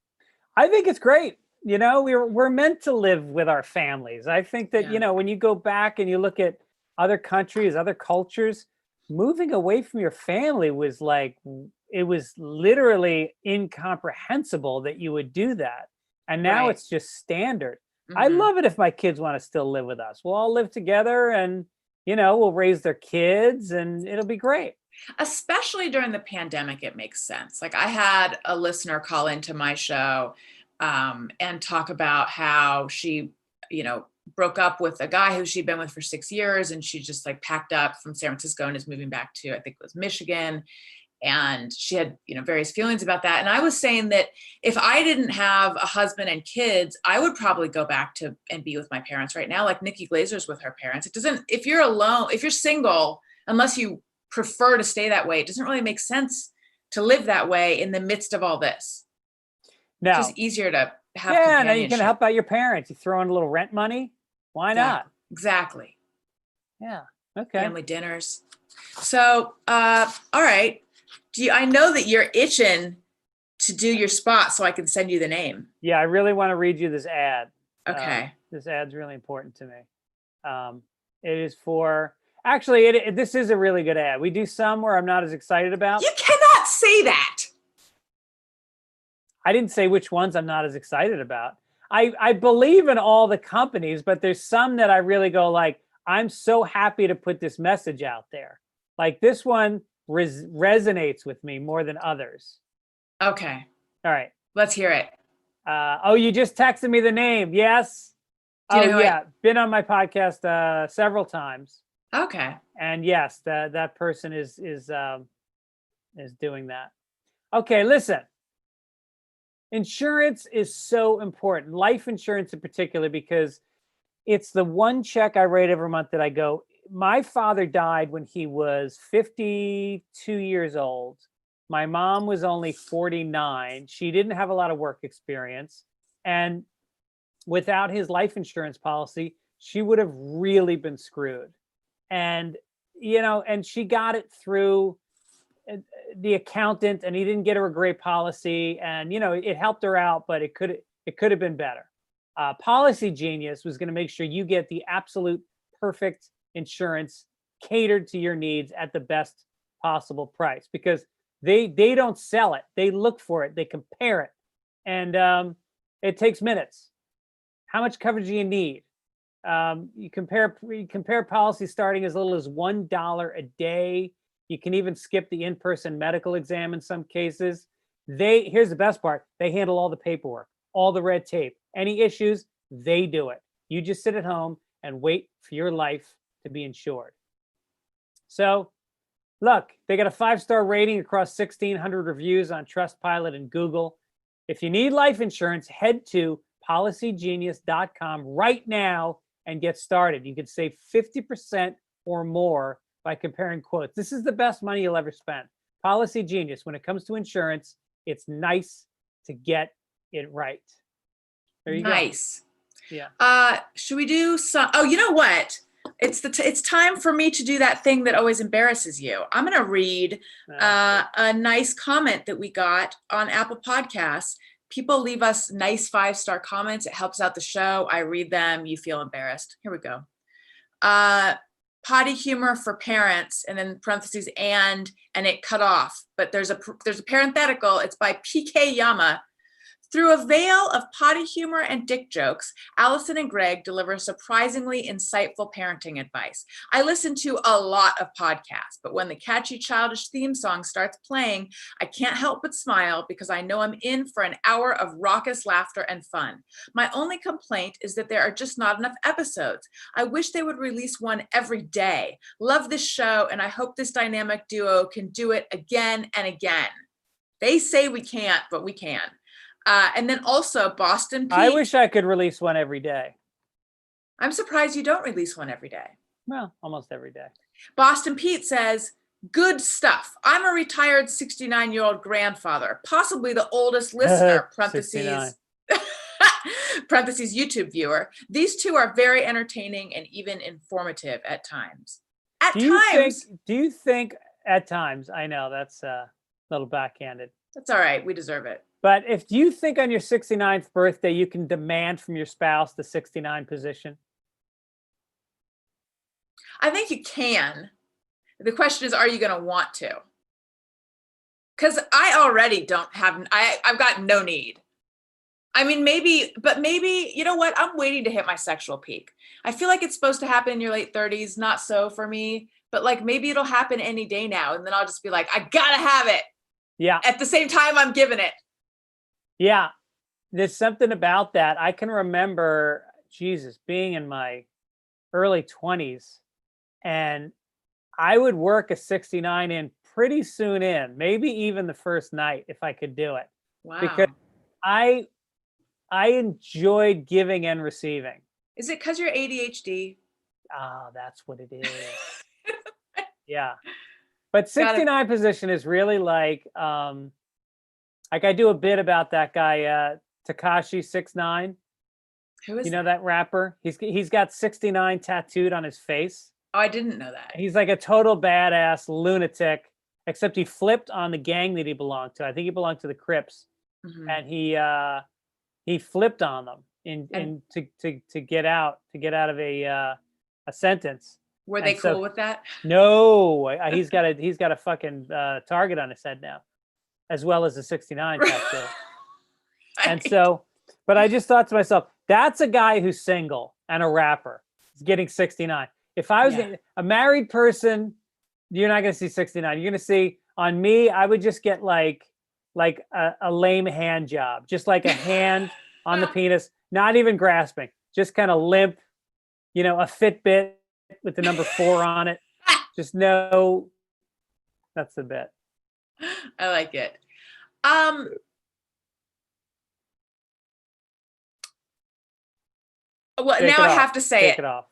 Speaker 2: I think it's great. We're meant to live with our families. I think that, when you go back and you look at other countries, other cultures, moving away from your family was like, it was literally incomprehensible that you would do that. And now it's just standard. Mm-hmm. I love it if my kids want to still live with us. We'll all live together and, we'll raise their kids and it'll be great.
Speaker 1: Especially during the pandemic, it makes sense. Like I had a listener call into my show and talk about how she, broke up with a guy who she'd been with for 6 years, and she just like packed up from San Francisco and is moving back to, I think it was Michigan. And she had, various feelings about that. And I was saying that if I didn't have a husband and kids, I would probably go back to and be with my parents right now, like Nikki Glazer's with her parents. It doesn't, if you're alone, if you're single, unless you prefer to stay that way. It doesn't really make sense to live that way in the midst of all this.
Speaker 2: No.
Speaker 1: It's just easier to have
Speaker 2: Yeah, now
Speaker 1: companionship.
Speaker 2: you can help out your parents. You throw in a little rent money. Why not?
Speaker 1: Exactly.
Speaker 2: Yeah. Okay.
Speaker 1: Family dinners. So, all right. I know that you're itching to do your spot so I can send you the name.
Speaker 2: Yeah, I really want to read you this ad.
Speaker 1: Okay.
Speaker 2: This ad's really important to me. It is for, actually, this is a really good ad. We do some where I'm not as excited about.
Speaker 1: You cannot say that.
Speaker 2: I didn't say which ones I'm not as excited about. I believe in all the companies, but there's some that I really go like, I'm so happy to put this message out there. Like this one resonates with me more than others.
Speaker 1: Okay.
Speaker 2: All right.
Speaker 1: Let's hear it.
Speaker 2: Oh, you just texted me the name. Yes.
Speaker 1: Do you know who
Speaker 2: Been on my podcast several times.
Speaker 1: Okay.
Speaker 2: And yes, that person is doing that. Okay, listen. Insurance is so important. Life insurance in particular, because it's the one check I write every month that I go, my father died when he was 52 years old. My mom was only 49. She didn't have a lot of work experience. And without his life insurance policy, she would have really been screwed. And, and she got it through the accountant, and he didn't get her a great policy. And, it helped her out, but it could have been better. Policy Genius was going to make sure you get the absolute perfect insurance catered to your needs at the best possible price, because they don't sell it. They look for it. They compare it. And it takes minutes. How much coverage do you need? You compare policies starting as little as $1 a day. You can even skip the in-person medical exam in some cases. Here's the best part. They handle all the paperwork, all the red tape. Any issues, they do it. You just sit at home and wait for your life to be insured. So, look, they got a 5-star rating across 1,600 reviews on Trustpilot and Google. If you need life insurance, head to policygenius.com right now and get started. You can save 50% or more by comparing quotes. This is the best money you'll ever spend. Policy Genius, when it comes to insurance, it's nice to get it right. There you go.
Speaker 1: Nice.
Speaker 2: Yeah.
Speaker 1: Should we do some? Oh, you know what? It's time for me to do that thing that always embarrasses you. I'm going to read a nice comment that we got on Apple Podcasts. People leave us nice 5-star comments. It helps out the show. I read them. You feel embarrassed. Here we go. Potty humor for parents, and then parentheses and it cut off. But there's a parenthetical. It's by PK Yama. Through a veil of potty humor and dick jokes, Allison and Greg deliver surprisingly insightful parenting advice. I listen to a lot of podcasts, but when the catchy Childish theme song starts playing, I can't help but smile because I know I'm in for an hour of raucous laughter and fun. My only complaint is that there are just not enough episodes. I wish they would release one every day. Love this show, and I hope this dynamic duo can do it again and again. They say we can't, but we can. And then also Boston Pete.
Speaker 2: I wish I could release one every day.
Speaker 1: I'm surprised you don't release one every day.
Speaker 2: Well, almost every day. Boston
Speaker 1: Pete says, good stuff. I'm a retired 69-year-old grandfather, possibly the oldest listener, parentheses, parentheses, YouTube viewer. These two are very entertaining and even informative at times.
Speaker 2: Do you think at times, I know that's a little backhanded.
Speaker 1: That's all right. We deserve it.
Speaker 2: But do you think on your 69th birthday, you can demand from your spouse the 69 position?
Speaker 1: I think you can. The question is, are you going to want to? Because I already don't have, I've got no need. I mean, maybe, you know what? I'm waiting to hit my sexual peak. I feel like it's supposed to happen in your late 30s. Not so for me, but like maybe it'll happen any day now. And then I'll just be like, I gotta have it.
Speaker 2: Yeah.
Speaker 1: At the same time, I'm giving it.
Speaker 2: Yeah. There's something about that. I can remember, being in my early 20s, and I would work a 69 in pretty soon in, maybe even the first night if I could do it.
Speaker 1: Wow.
Speaker 2: Because I enjoyed giving and receiving.
Speaker 1: Is it because you're ADHD?
Speaker 2: Ah, that's what it is. Yeah. But 69 position is really like I do a bit about that guy, Tekashi 69.
Speaker 1: Who is
Speaker 2: You know
Speaker 1: that?
Speaker 2: that rapper? He's got 69 tattooed on his face.
Speaker 1: Oh, I didn't know that.
Speaker 2: He's like a total badass lunatic, except he flipped on the gang that he belonged to. I think he belonged to the Crips,
Speaker 1: Mhm.
Speaker 2: and he flipped on them to get out of a sentence.
Speaker 1: Were
Speaker 2: And
Speaker 1: they
Speaker 2: so-
Speaker 1: cool with that?
Speaker 2: No, he's got a fucking target on his head now, as well as a 69 tattoo. And so, but I just thought to myself, that's a guy who's single and a rapper. He's getting 69. If I was a married person, you're not going to see 69. You're going to see on me, I would just get like a lame hand job, just like a hand on the penis, not even grasping, just kind of limp, a Fitbit with the number 4 on it. Just no, that's the bit.
Speaker 1: I like it. Well,
Speaker 2: Take
Speaker 1: now
Speaker 2: it
Speaker 1: I
Speaker 2: off.
Speaker 1: have to say
Speaker 2: Take
Speaker 1: it.
Speaker 2: it off.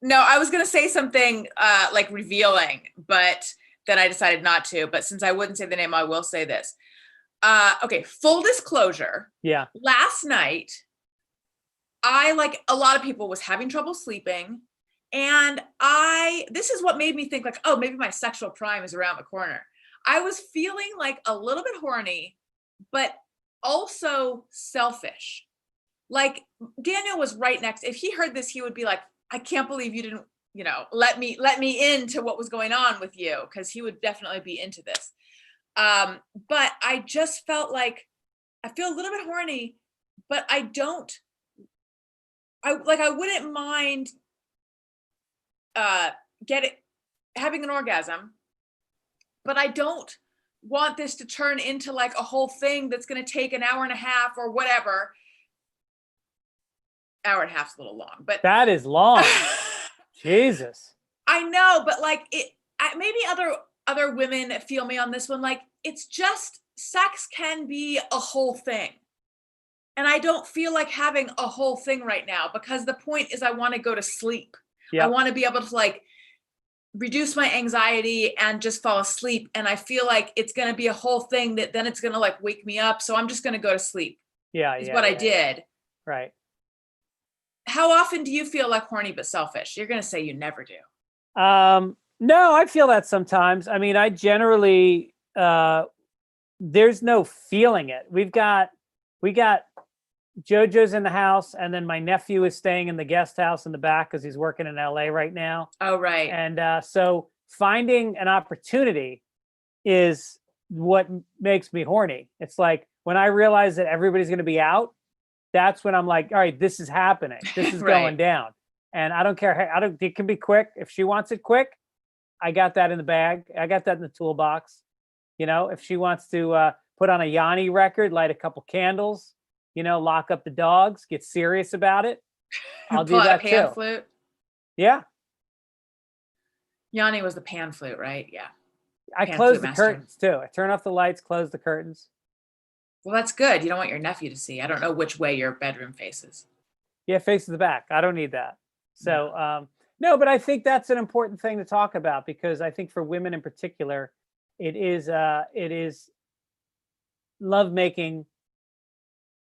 Speaker 1: No, I was going to say something like revealing, but then I decided not to. But since I wouldn't say the name, I will say this. Okay, full disclosure.
Speaker 2: Yeah.
Speaker 1: Last night, I, like a lot of people, was having trouble sleeping. And this is what made me think like, oh, maybe my sexual prime is around the corner. I was feeling like a little bit horny, but also selfish. Like Daniel was right next. If he heard this, he would be like, I can't believe you didn't, let me into what was going on with you. Cause he would definitely be into this. But I just felt like I feel a little bit horny, but I wouldn't mind having an orgasm, but I don't want this to turn into like a whole thing that's going to take an hour and a half or whatever. Hour and a half's a little long, but
Speaker 2: that is long. Jesus.
Speaker 1: I know, but like maybe other women feel me on this one. Like it's just sex can be a whole thing. And I don't feel like having a whole thing right now because the point is I want to go to sleep. Yep. I want to be able to like reduce my anxiety and just fall asleep. And I feel like it's going to be a whole thing that then it's going to like wake me up. So I'm just going to go to sleep.
Speaker 2: Yeah.
Speaker 1: Is what I did.
Speaker 2: Right.
Speaker 1: How often do you feel like horny but selfish? You're going to say you never do.
Speaker 2: No, I feel that sometimes. I mean, I generally, there's no feeling it. We got JoJo's in the house, and then my nephew is staying in the guest house in the back because he's working in LA right now.
Speaker 1: Oh, right.
Speaker 2: And so finding an opportunity is what makes me horny. It's like when I realize that everybody's going to be out, that's when I'm like, all right, this is happening. This is
Speaker 1: right.
Speaker 2: going down. And I don't care. It can be quick. If she wants it quick, I got that in the bag. I got that in the toolbox. If she wants to put on a Yanni record, light a couple candles, lock up the dogs, get serious about it, I'll do that
Speaker 1: a pan
Speaker 2: too.
Speaker 1: Flute.
Speaker 2: Yeah.
Speaker 1: Yanni was the pan flute, right? Yeah.
Speaker 2: I close the curtains too. I turn off the lights, close the curtains.
Speaker 1: Well, that's good. You don't want your nephew to see. I don't know which way your bedroom faces.
Speaker 2: Yeah, faces the back. I don't need that. So, no, but I think that's an important thing to talk about because I think for women in particular, it is lovemaking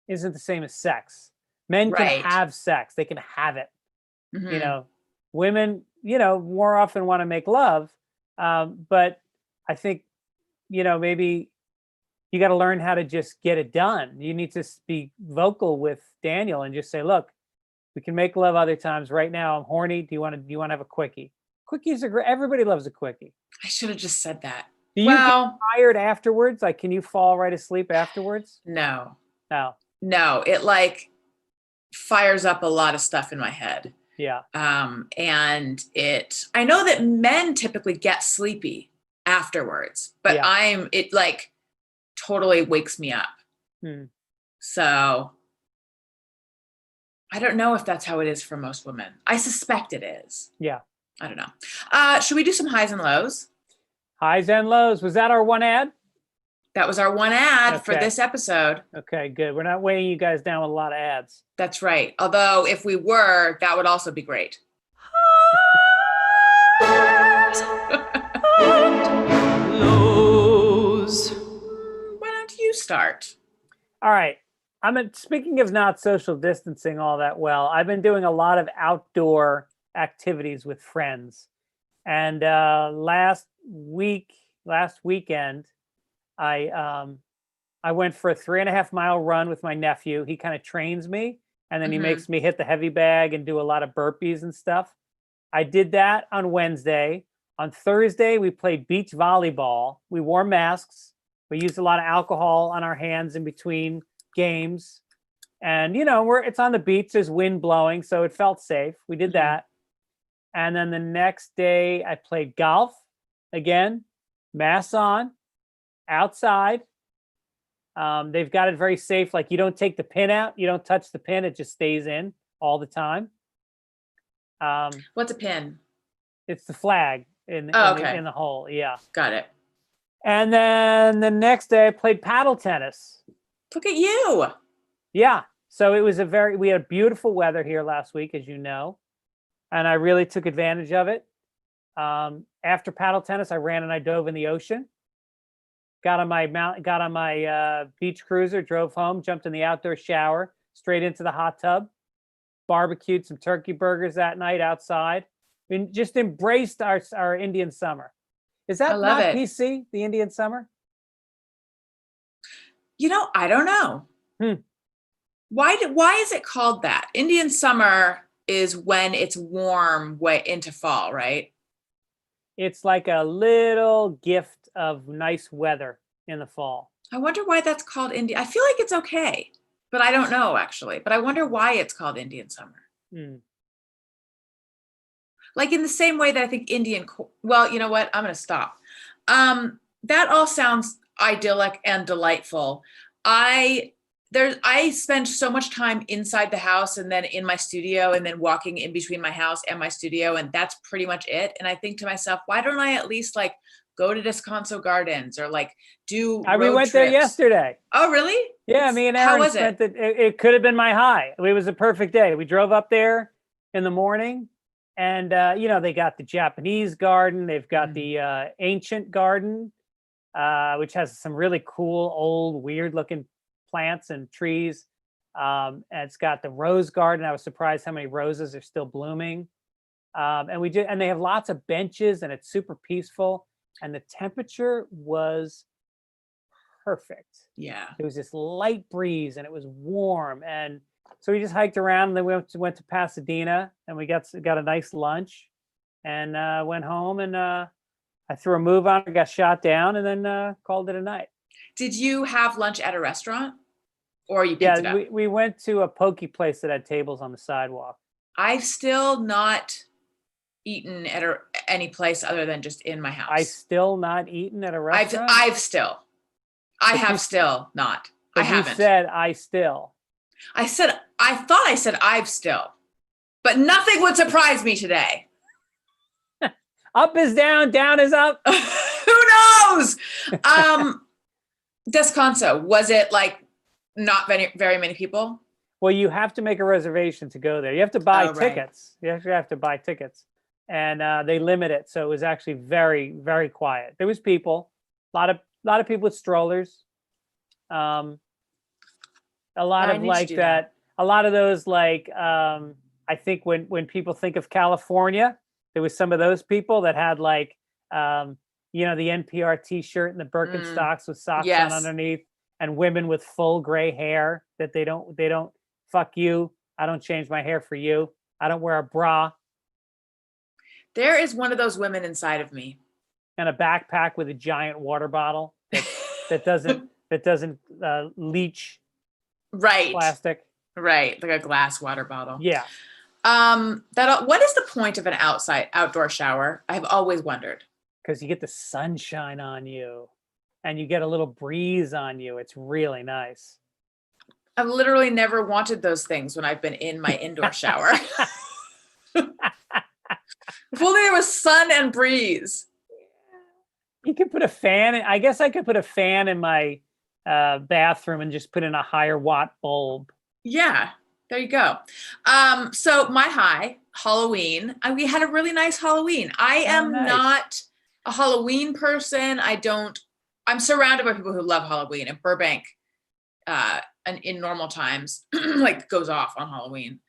Speaker 2: isn't the same as sex. Men can have sex. They can have it. Mm-hmm. Women, more often want to make love. But I think, maybe you got to learn how to just get it done. You need to be vocal with Daniel and just say, look, we can make love other times. Right now, I'm horny. Do you want to have a quickie? Quickies are great. Everybody loves a quickie.
Speaker 1: I should have just said that.
Speaker 2: Do you get tired afterwards? Like, can you fall right asleep afterwards?
Speaker 1: No.
Speaker 2: No,
Speaker 1: it like fires up a lot of stuff in my head.
Speaker 2: Yeah.
Speaker 1: And I know that men typically get sleepy afterwards, but it like totally wakes me up. So I don't know if that's how it is for most women. I suspect it is.
Speaker 2: Yeah.
Speaker 1: I don't know. Should we do some highs and lows?
Speaker 2: Highs and lows. Was that our one ad?
Speaker 1: That was our one ad for this episode.
Speaker 2: Okay, good. We're not weighing you guys down with a lot of ads.
Speaker 1: That's right. Although if we were, that would also be great. start.
Speaker 2: All right. Speaking of not social distancing all that well, I've been doing a lot of outdoor activities with friends. And last weekend, I went for a 3.5 mile run with my nephew. He kind of trains me, and then he makes me hit the heavy bag and do a lot of burpees and stuff. I did that on Wednesday. On Thursday, we played beach volleyball. We wore masks. We used a lot of alcohol on our hands in between games. And, it's on the beach. There's wind blowing, so it felt safe. We did that. And then the next day, I played golf again, mask on, outside. They've got it very safe. Like, you don't take the pin out. You don't touch the pin. It just stays in all the time.
Speaker 1: What's a pin?
Speaker 2: It's the flag in the hole. Yeah.
Speaker 1: Got it.
Speaker 2: And then the next day I played paddle tennis.
Speaker 1: Look at you.
Speaker 2: Yeah. So it was we had beautiful weather here last week, as you know, and I really took advantage of it. After paddle tennis, I ran and I dove in the ocean. Got on my beach cruiser, drove home, jumped in the outdoor shower, straight into the hot tub, barbecued some turkey burgers that night outside. And just embraced our Indian summer. Is that not PC, the Indian summer?
Speaker 1: I don't know. Why is it called that? Indian summer is when it's warm way into fall, right?
Speaker 2: It's like a little gift of nice weather in the fall.
Speaker 1: I wonder why that's called Indian. I feel like it's okay, but I don't know actually. But I wonder why it's called Indian summer. Like in the same way that I think well, you know what? I'm going to stop. That all sounds idyllic and delightful. I spend so much time inside the house and then in my studio and then walking in between my house and my studio. And that's pretty much it. And I think to myself, why don't I at least like go to Descanso Gardens or like do
Speaker 2: we went there yesterday.
Speaker 1: Oh, really?
Speaker 2: Yeah. Me and Aaron
Speaker 1: how was
Speaker 2: spent it could have been my high. It was a perfect day. We drove up there in the morning. And, they got the Japanese garden. They've got the ancient garden, which has some really cool, old, weird looking plants and trees. And it's got the rose garden. I was surprised how many roses are still blooming. And they have lots of benches and it's super peaceful. And the temperature was perfect.
Speaker 1: Yeah.
Speaker 2: It was this light breeze and it was warm. And so we just hiked around and then we went to Pasadena and we got a nice lunch and went home and I threw a move on, got shot down and then called it a night.
Speaker 1: Did you have lunch at a restaurant or you picked it up?
Speaker 2: We went to a poke place that had tables on the sidewalk.
Speaker 1: I've still not eaten at any place other than just in my house.
Speaker 2: I've still not eaten at a restaurant?
Speaker 1: I have still not. I haven't.
Speaker 2: You said I still.
Speaker 1: I thought I said I've still, but nothing would surprise me today.
Speaker 2: Up is down, down is up.
Speaker 1: Who knows? Descanso, was it like not very many people?
Speaker 2: Well, you have to make a reservation to go there. You have to buy tickets.
Speaker 1: Right.
Speaker 2: You actually have to buy tickets. And they limit it. So it was actually very, very quiet. There was people, a lot of people with strollers. A lot of like that. A lot of those like I think when people think of California, there was some of those people that had like the NPR t-shirt and the Birkenstocks with socks on underneath, and women with full gray hair that they don't fuck you. I don't change my hair for you. I don't wear a bra.
Speaker 1: There is one of those women inside of me.
Speaker 2: And a backpack with a giant water bottle that doesn't leach.
Speaker 1: Right.
Speaker 2: Plastic.
Speaker 1: Right. Like a glass water bottle.
Speaker 2: Yeah.
Speaker 1: What is the point of an outdoor shower? I've always wondered.
Speaker 2: Because you get the sunshine on you and you get a little breeze on you. It's really nice.
Speaker 1: I've literally never wanted those things when I've been in my indoor shower. If only there was sun and breeze.
Speaker 2: You could put a fan. I guess I could put a fan in my bathroom and just put in a higher watt bulb.
Speaker 1: Yeah, there you go. So my high, Halloween. We had a really nice Halloween. I am not a Halloween person. I'm surrounded by people who love Halloween. In Burbank, in normal times, like goes off on Halloween.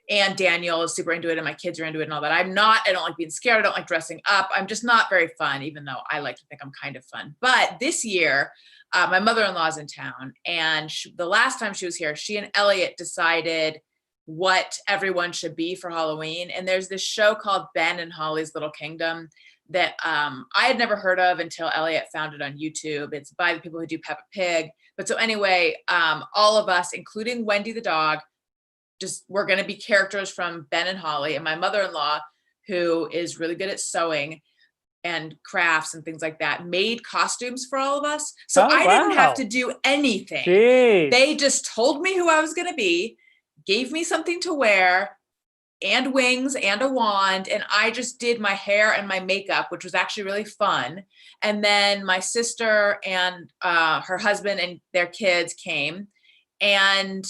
Speaker 1: And Daniel is super into it and my kids are into it and all that. I don't like being scared. I don't like dressing up. I'm just not very fun, even though I like to think I'm kind of fun. But this year, my mother-in-law's in town, and the last time she was here, she and Elliot decided what everyone should be for Halloween. And there's this show called Ben and Holly's Little Kingdom that I had never heard of until Elliot found it on YouTube. It's by the people who do Peppa Pig. But so anyway, all of us, including Wendy the dog, we're going to be characters from Ben and Holly. And my mother-in-law, who is really good at sewing and crafts and things like that, made costumes for all of us. So I didn't have to do anything.
Speaker 2: Jeez.
Speaker 1: They just told me who I was going to be, gave me something to wear and wings and a wand. And I just did my hair and my makeup, which was actually really fun. And then my sister and her husband and their kids came, and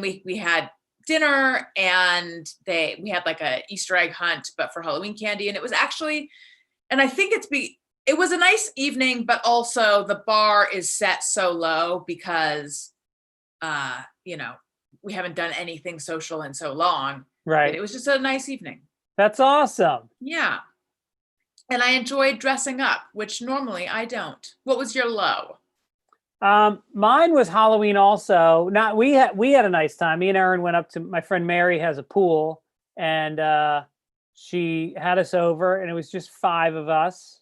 Speaker 1: we had dinner, and we had like a Easter egg hunt, but for Halloween candy. And it was actually, and I think it was a nice evening, but also the bar is set so low because, we haven't done anything social in so long.
Speaker 2: Right.
Speaker 1: It was just a nice evening.
Speaker 2: That's awesome.
Speaker 1: Yeah. And I enjoyed dressing up, which normally I don't. What was your low?
Speaker 2: Mine was Halloween also. We had a nice time. Me and Erin went up to, my friend Mary has a pool, and she had us over, and it was just 5 of us.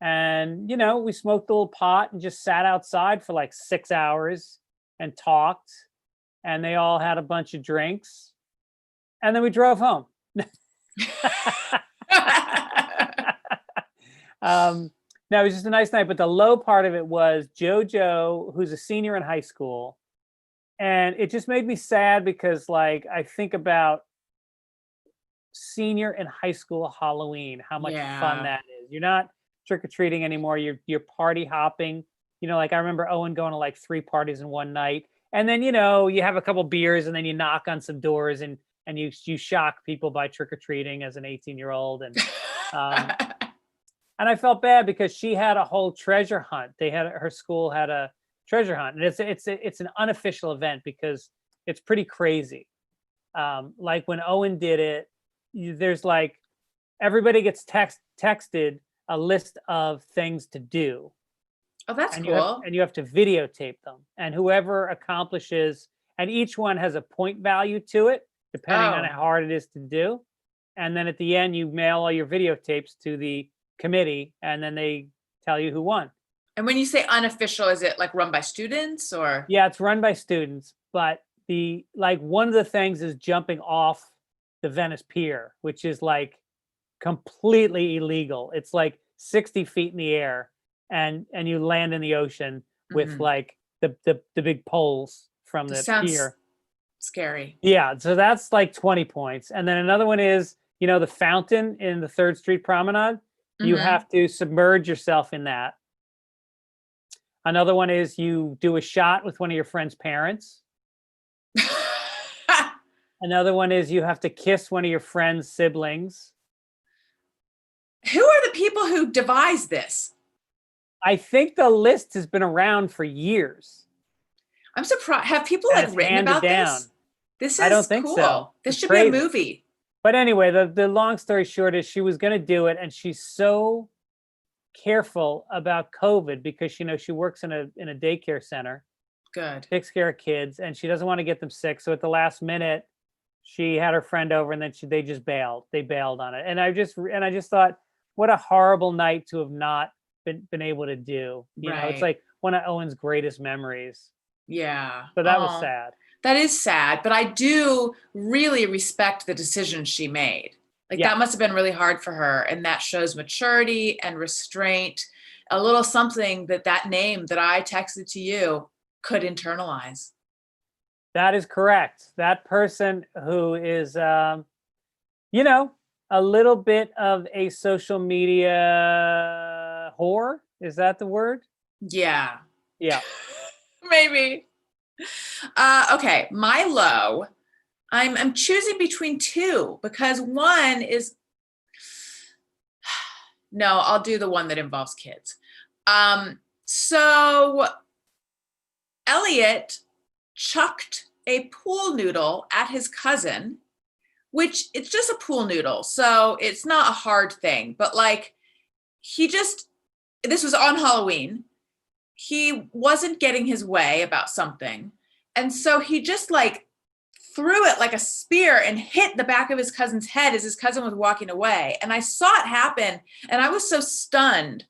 Speaker 2: And, we smoked a little pot and just sat outside for like 6 hours and talked, and they all had a bunch of drinks, and then we drove home. No, it was just a nice night, but the low part of it was JoJo, who's a senior in high school. And it just made me sad because, like, I think about senior in high school Halloween, how much fun that is. You're not trick-or-treating anymore. You're party hopping. Like I remember Owen going to like 3 parties in one night. And then, you have a couple beers and then you knock on some doors and you shock people by trick-or-treating as an 18-year-old. And and I felt bad because she had a whole treasure hunt. Her school had a treasure hunt, and it's an unofficial event because it's pretty crazy. Like when Owen did it, there's like everybody gets texted a list of things to do.
Speaker 1: Oh, that's
Speaker 2: and
Speaker 1: cool.
Speaker 2: You have to videotape them, and whoever accomplishes, and each one has a point value to it, depending on how hard it is to do. And then at the end, you mail all your videotapes to the committee, and then they tell you who won.
Speaker 1: And when you say unofficial, is it like run by students or?
Speaker 2: Yeah, it's run by students, but one of the things is jumping off the Venice Pier, which is like completely illegal. It's like 60 feet in the air, and you land in the ocean with like the big poles from the pier.
Speaker 1: Scary.
Speaker 2: Yeah, so that's like 20 points. And then another one is, the fountain in the 3rd Street Promenade. You have to submerge yourself in that. Another one is you do a shot with one of your friend's parents. Another one is you have to kiss one of your friend's siblings.
Speaker 1: Who are the people who devised this?
Speaker 2: I think the list has been around for years.
Speaker 1: I'm surprised. Have people like written about this? This is
Speaker 2: I don't think
Speaker 1: cool.
Speaker 2: so.
Speaker 1: This
Speaker 2: It's
Speaker 1: should
Speaker 2: crazy.
Speaker 1: be a movie.
Speaker 2: But anyway, the long story short is she was going to do it, and she's so careful about COVID because she works in a daycare center.
Speaker 1: Good.
Speaker 2: Takes care of kids, and she doesn't want to get them sick. So at the last minute, she had her friend over, and then they just bailed. They bailed on it, and I just thought, what a horrible night to have not been able to do. It's like one of Owen's greatest memories.
Speaker 1: Yeah.
Speaker 2: So that was sad.
Speaker 1: That is sad, but I do really respect the decision she made. Like that must have been really hard for her. And that shows maturity and restraint, a little something that name that I texted to you could internalize.
Speaker 2: That is correct. That person who is, a little bit of a social media whore. Is that the word?
Speaker 1: Yeah.
Speaker 2: Yeah.
Speaker 1: Maybe. Okay, my low. I'm choosing between 2 because one is no, I'll do the one that involves kids. So Elliot chucked a pool noodle at his cousin, which it's just a pool noodle, so it's not a hard thing. But like, this was on Halloween. He wasn't getting his way about something. And so he just like threw it like a spear and hit the back of his cousin's head as his cousin was walking away. And I saw it happen. And I was so stunned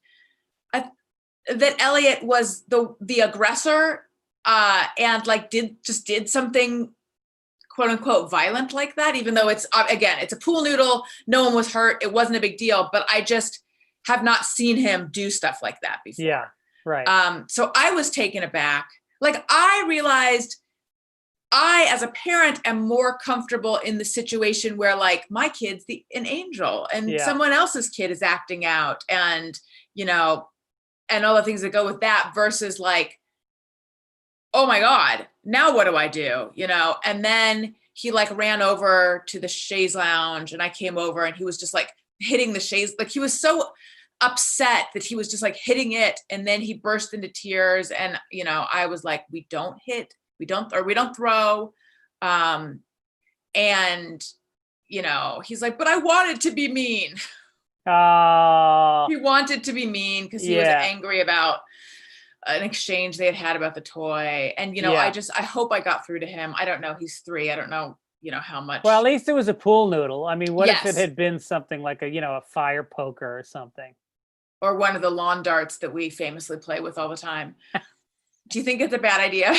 Speaker 1: that Elliot was the aggressor and like did something quote unquote violent like that, even though it's a pool noodle. No one was hurt. It wasn't a big deal, but I just have not seen him do stuff like that before.
Speaker 2: Yeah, right.
Speaker 1: So I was taken aback. Like, I realized I, as a parent, am more comfortable in the situation where like my kid's an angel and someone else's kid is acting out, and, you know, and all the things that go with that, versus like, oh my God, now what do I do? You know? And then he like ran over to the chaise lounge, and I came over, and he was just like hitting the chaise. Like, he was so upset that he was just like hitting it. And then he burst into tears. And, you know, I was like, we don't throw. And, you know, he's like, but I wanted to be mean. He wanted to be mean because he was angry about an exchange they had about the toy. And, you know, I hope I got through to him. I don't know. He's 3. I don't know, you know, how much.
Speaker 2: Well, at least it was a pool noodle. I mean, what if it had been something like a fire poker or something?
Speaker 1: Or one of the lawn darts that we famously play with all the time. Do you think it's a bad idea?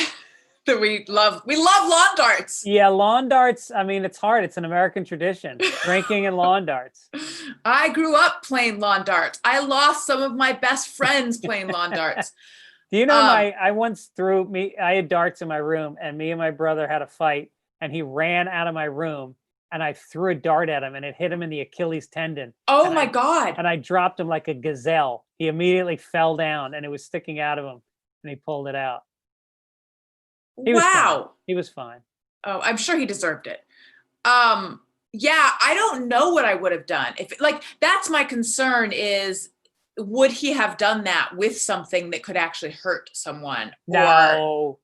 Speaker 1: That we love lawn darts.
Speaker 2: Yeah, lawn darts. I mean, it's hard. It's an American tradition, drinking and lawn darts.
Speaker 1: I grew up playing lawn darts. I lost some of my best friends playing lawn darts.
Speaker 2: Do you know, I once I had darts in my room, and me and my brother had a fight, and he ran out of my room, and I threw a dart at him, and it hit him in the Achilles tendon.
Speaker 1: Oh my God.
Speaker 2: And I dropped him like a gazelle. He immediately fell down, and it was sticking out of him, and he pulled it out. He was fine.
Speaker 1: Oh, I'm sure he deserved it. Yeah, I don't know what I would have done. If like, that's my concern is, would he have done that with something that could actually hurt someone?
Speaker 2: No,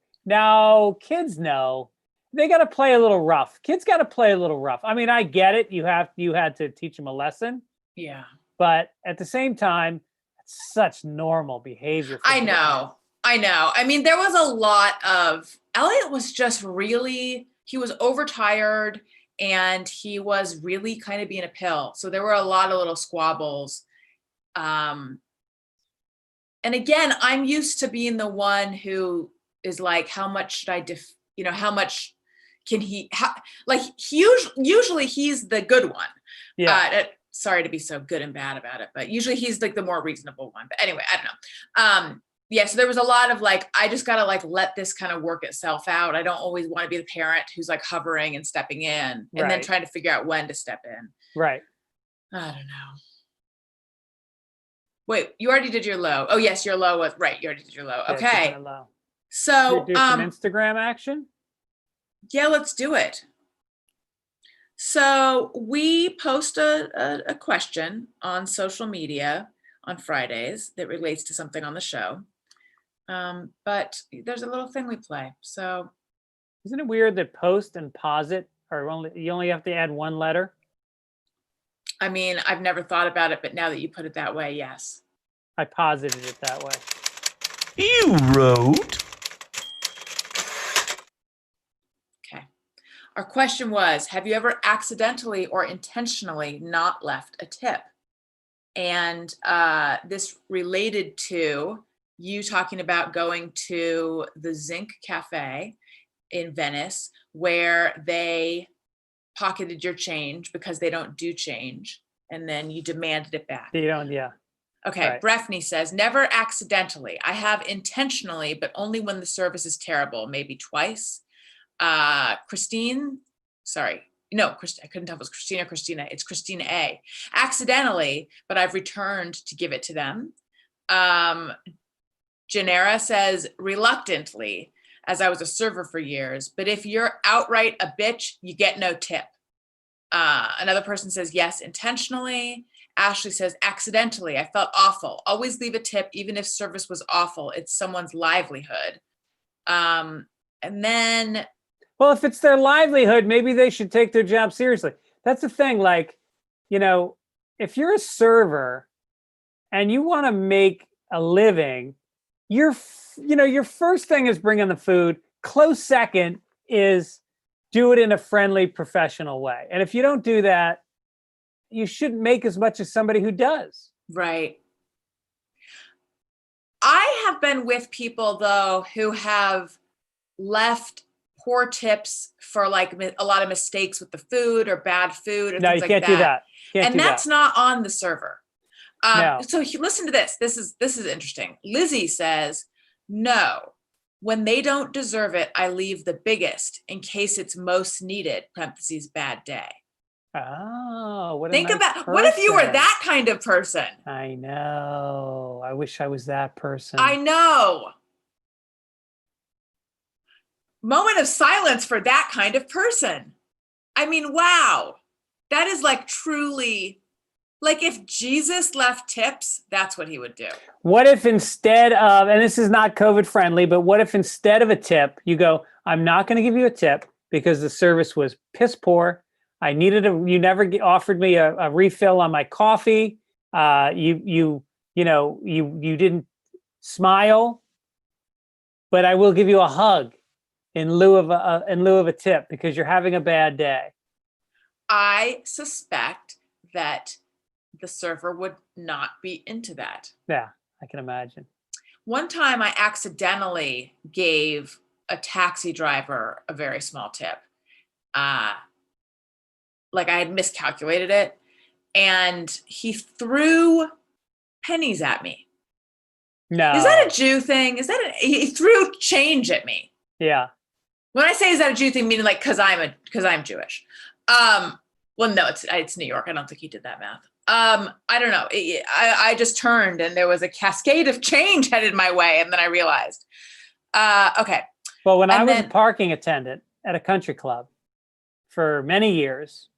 Speaker 2: kids know. They got to play a little rough. Kids got to play a little rough. I mean, I get it. You had to teach them a lesson.
Speaker 1: Yeah.
Speaker 2: But at the same time, it's such normal behavior.
Speaker 1: I know. I mean, there was a lot of, Elliot was just really, he was overtired, and he was really kind of being a pill. So there were a lot of little squabbles. And again, I'm used to being the one who is like, how much should I how much can he, usually he's the good one. Yeah. Sorry to be so good and bad about it, but usually he's like the more reasonable one. But anyway, I don't know. Yeah, so there was a lot of like, I just gotta like let this kind of work itself out. I don't always want to be the parent who's like hovering and stepping in, and then trying to figure out when to step in.
Speaker 2: Right.
Speaker 1: I don't know. Wait, you already did your low. Oh yes, your low was right. You already did your low. Okay.
Speaker 2: Low.
Speaker 1: So
Speaker 2: do some Instagram action.
Speaker 1: Yeah, let's do it. So we post a question on social media on Fridays that relates to something on the show. But there's a little thing we play. So
Speaker 2: isn't it weird that post and posit you only have to add one letter?
Speaker 1: I mean, I've never thought about it, but now that you put it that way, yes.
Speaker 2: I posited it that way.
Speaker 5: You wrote.
Speaker 1: Okay. Our question was, have you ever accidentally or intentionally not left a tip? And this related to you talking about going to the Zinc Cafe in Venice, where they pocketed your change because they don't do change, and then you demanded it back.
Speaker 2: You don't, yeah.
Speaker 1: Okay,
Speaker 2: right.
Speaker 1: Breffney says, never accidentally. I have intentionally, but only when the service is terrible, maybe twice. Christine, sorry. No, I couldn't tell if it was Christina or Christina. It's Christina A. Accidentally, but I've returned to give it to them. Janera says, reluctantly, as I was a server for years. But if you're outright a bitch, you get no tip. Another person says, yes, intentionally. Ashley says, accidentally. I felt awful. Always leave a tip, even if service was awful. It's someone's livelihood. And then,
Speaker 2: Well, if it's their livelihood, maybe they should take their job seriously. That's the thing. Like, if you're a server and you want to make a living, your first thing is bring in the food. Close second is do it in a friendly, professional way. And if you don't do that, you shouldn't make as much as somebody who does.
Speaker 1: right. I have been with people though who have left poor tips for like a lot of mistakes with the food or bad food or
Speaker 2: No,
Speaker 1: things
Speaker 2: you can't
Speaker 1: like
Speaker 2: do
Speaker 1: that.
Speaker 2: that.
Speaker 1: And that's not on the server.
Speaker 2: No.
Speaker 1: So listen to this. This is interesting. Lizzie says, no, when they don't deserve it, I leave the biggest in case it's most needed, parentheses, bad day.
Speaker 2: Oh, what a
Speaker 1: Think
Speaker 2: nice
Speaker 1: about, what if you were
Speaker 2: person.
Speaker 1: that kind of person?
Speaker 2: I know. I wish I was that person.
Speaker 1: I know. Moment of silence for that kind of person. I mean, wow. That is like truly, like if Jesus left tips, that's what he would do.
Speaker 2: What if instead of, and this is not COVID friendly, but what if instead of a tip, you go, I'm not going to give you a tip because the service was piss poor. I needed you never offered me a refill on my coffee. You didn't smile, but I will give you a hug in lieu of a tip because you're having a bad day.
Speaker 1: I suspect that the server would not be into that.
Speaker 2: Yeah, I can imagine.
Speaker 1: One time I accidentally gave a taxi driver a very small tip. Like I had miscalculated it and he threw pennies at me.
Speaker 2: No.
Speaker 1: Is that a Jew thing? He threw change at me.
Speaker 2: Yeah.
Speaker 1: When I say is that a Jew thing, meaning like because I'm Jewish. Well, no, it's New York. I don't think he did that math. I don't know. I just turned and there was a cascade of change headed my way, and then I realized. Okay.
Speaker 2: Well, when I was a parking attendant at a country club for many years,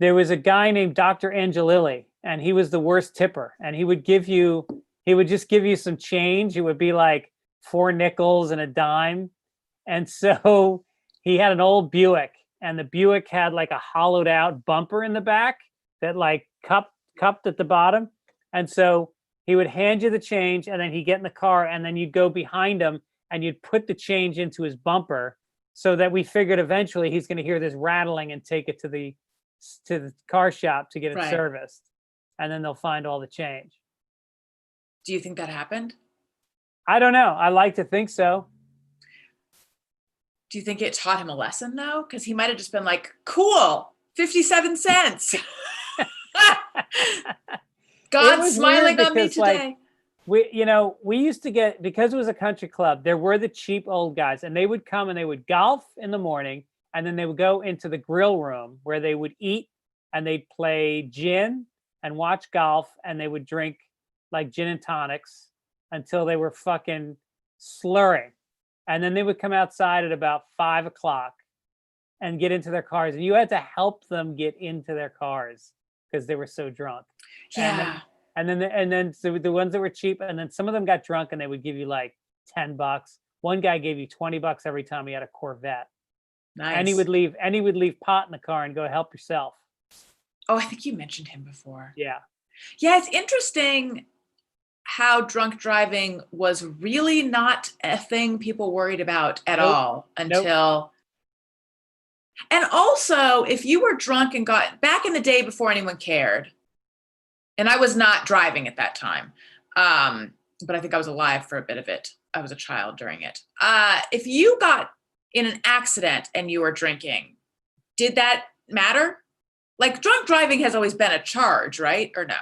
Speaker 2: there was a guy named Dr. Angelilli, and he was the worst tipper. And he would just give you some change. It would be like 4 nickels and a dime. And so he had an old Buick, and the Buick had like a hollowed out bumper in the back that like cupped at the bottom. And so he would hand you the change, and then he'd get in the car, and then you'd go behind him and you'd put the change into his bumper, so that we figured eventually he's going to hear this rattling and take it to the car shop to get it serviced. And then they'll find all the change.
Speaker 1: Do you think that happened?
Speaker 2: I don't know. I like to think so.
Speaker 1: Do you think it taught him a lesson though? Because he might have just been like, cool, 57 cents. God's smiling on me today.
Speaker 2: Like, we used to get, because it was a country club, there were the cheap old guys, and they would come and they would golf in the morning, and then they would go into the grill room where they would eat, and they'd play gin and watch golf, and they would drink like gin and tonics until they were fucking slurring. And then they would come outside at about 5 o'clock and get into their cars. And you had to help them get into their cars because they were so drunk.
Speaker 1: Yeah.
Speaker 2: And then the ones that were cheap, and then some of them got drunk and they would give you like $10. One guy gave you $20 every time he had a Corvette.
Speaker 1: Nice.
Speaker 2: And he would leave pot in the car and go help yourself.
Speaker 1: Oh, I think you mentioned him before.
Speaker 2: Yeah.
Speaker 1: Yeah, it's interesting how drunk driving was really not a thing people worried about at all until. And also, if you were drunk and got back in the day before anyone cared, and I was not driving at that time, but I think I was alive for a bit of it. I was a child during it. If you got in an accident and you were drinking, did that matter? Like drunk driving has always been a charge, right? Or no?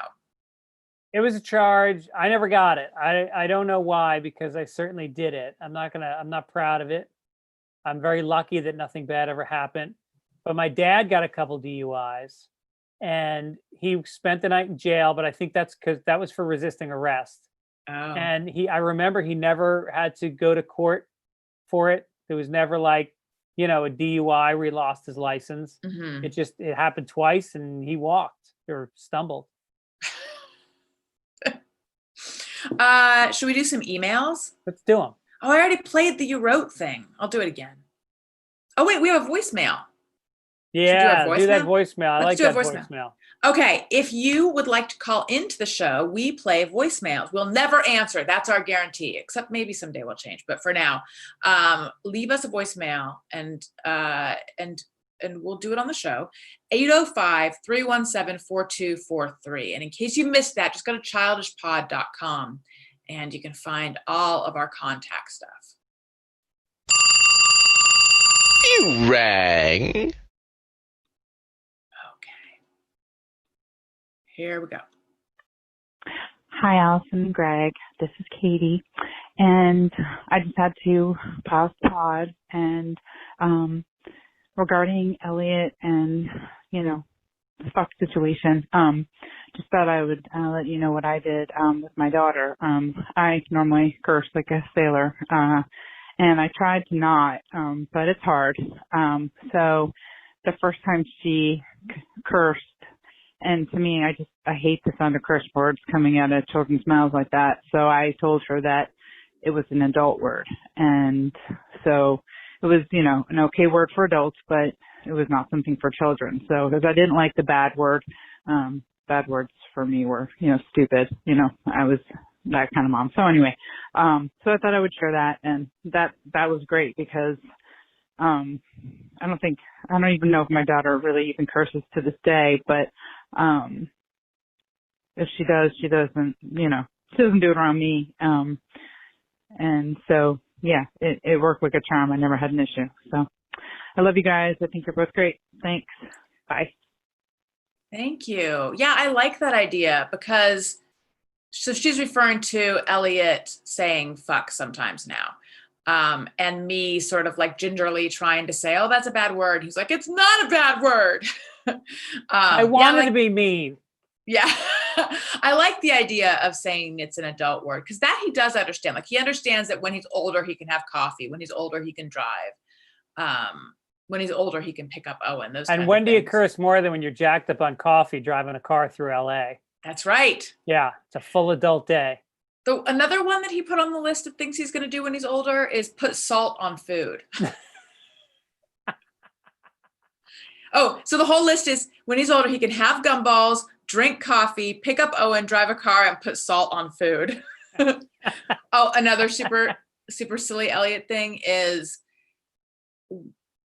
Speaker 2: It was a charge. I never got it. I don't know why, because I certainly did it. I'm not proud of it. I'm very lucky that nothing bad ever happened. But my dad got a couple DUIs and he spent the night in jail, but I think that's because that was for resisting arrest.
Speaker 1: Oh.
Speaker 2: And I remember he never had to go to court for it. There was never like, a DUI where he lost his license.
Speaker 1: Mm-hmm.
Speaker 2: It happened twice and he walked or stumbled.
Speaker 1: Should we do some emails?
Speaker 2: Let's do them.
Speaker 1: Oh, I already played the you wrote thing. I'll do it again. Oh, wait, we have a voicemail.
Speaker 2: Yeah, do that
Speaker 1: voicemail?
Speaker 2: voicemail. I
Speaker 1: Let's
Speaker 2: like
Speaker 1: do a
Speaker 2: that
Speaker 1: voicemail.
Speaker 2: voicemail.
Speaker 1: Okay, if you would like to call into the show, we play voicemails. We'll never answer. That's our guarantee, except maybe someday we'll change. But for now, leave us a voicemail and we'll do it on the show. 805-317-4243. And in case you missed that, just go to childishpod.com and you can find all of our contact stuff.
Speaker 5: You rang.
Speaker 1: Okay. Here we go.
Speaker 6: Hi, Allison and Greg. This is Katie. And I just had to pause the pod and regarding Elliot and, the fuck situation, just thought I would let you know what I did with my daughter. I normally curse like a sailor, and I tried to not, but it's hard. So the first time she cursed, and to me, I hate the sound of curse words coming out of children's mouths like that. So I told her that it was an adult word. And so it was, an okay word for adults, but it was not something for children. So because I didn't like the bad word, bad words for me were, stupid. I was that kind of mom. So anyway, so I thought I would share that. And that was great because I don't even know if my daughter really even curses to this day, but if she does, she doesn't, she doesn't do it around me. And so, yeah, it worked like a charm. I never had an issue. So I love you guys. I think you're both great. Thanks. Bye.
Speaker 1: Thank you. Yeah, I like that idea because so she's referring to Elliot saying fuck sometimes now. And me sort of like gingerly trying to say, oh, that's a bad word. He's like, it's not a bad word.
Speaker 2: I wanted to be mean.
Speaker 1: Yeah. I like the idea of saying it's an adult word because that he does understand. Like he understands that when he's older, he can have coffee. When he's older, he can drive. When he's older, he can pick up Owen.
Speaker 2: And when do you curse more than when you're jacked up on coffee driving a car through LA?
Speaker 1: That's right.
Speaker 2: Yeah, it's a full adult day.
Speaker 1: Another one that he put on the list of things he's going to do when he's older is put salt on food. Oh, so the whole list is when he's older, he can have gumballs, drink coffee, pick up Owen, drive a car, and put salt on food. Oh, another super, super silly Elliot thing is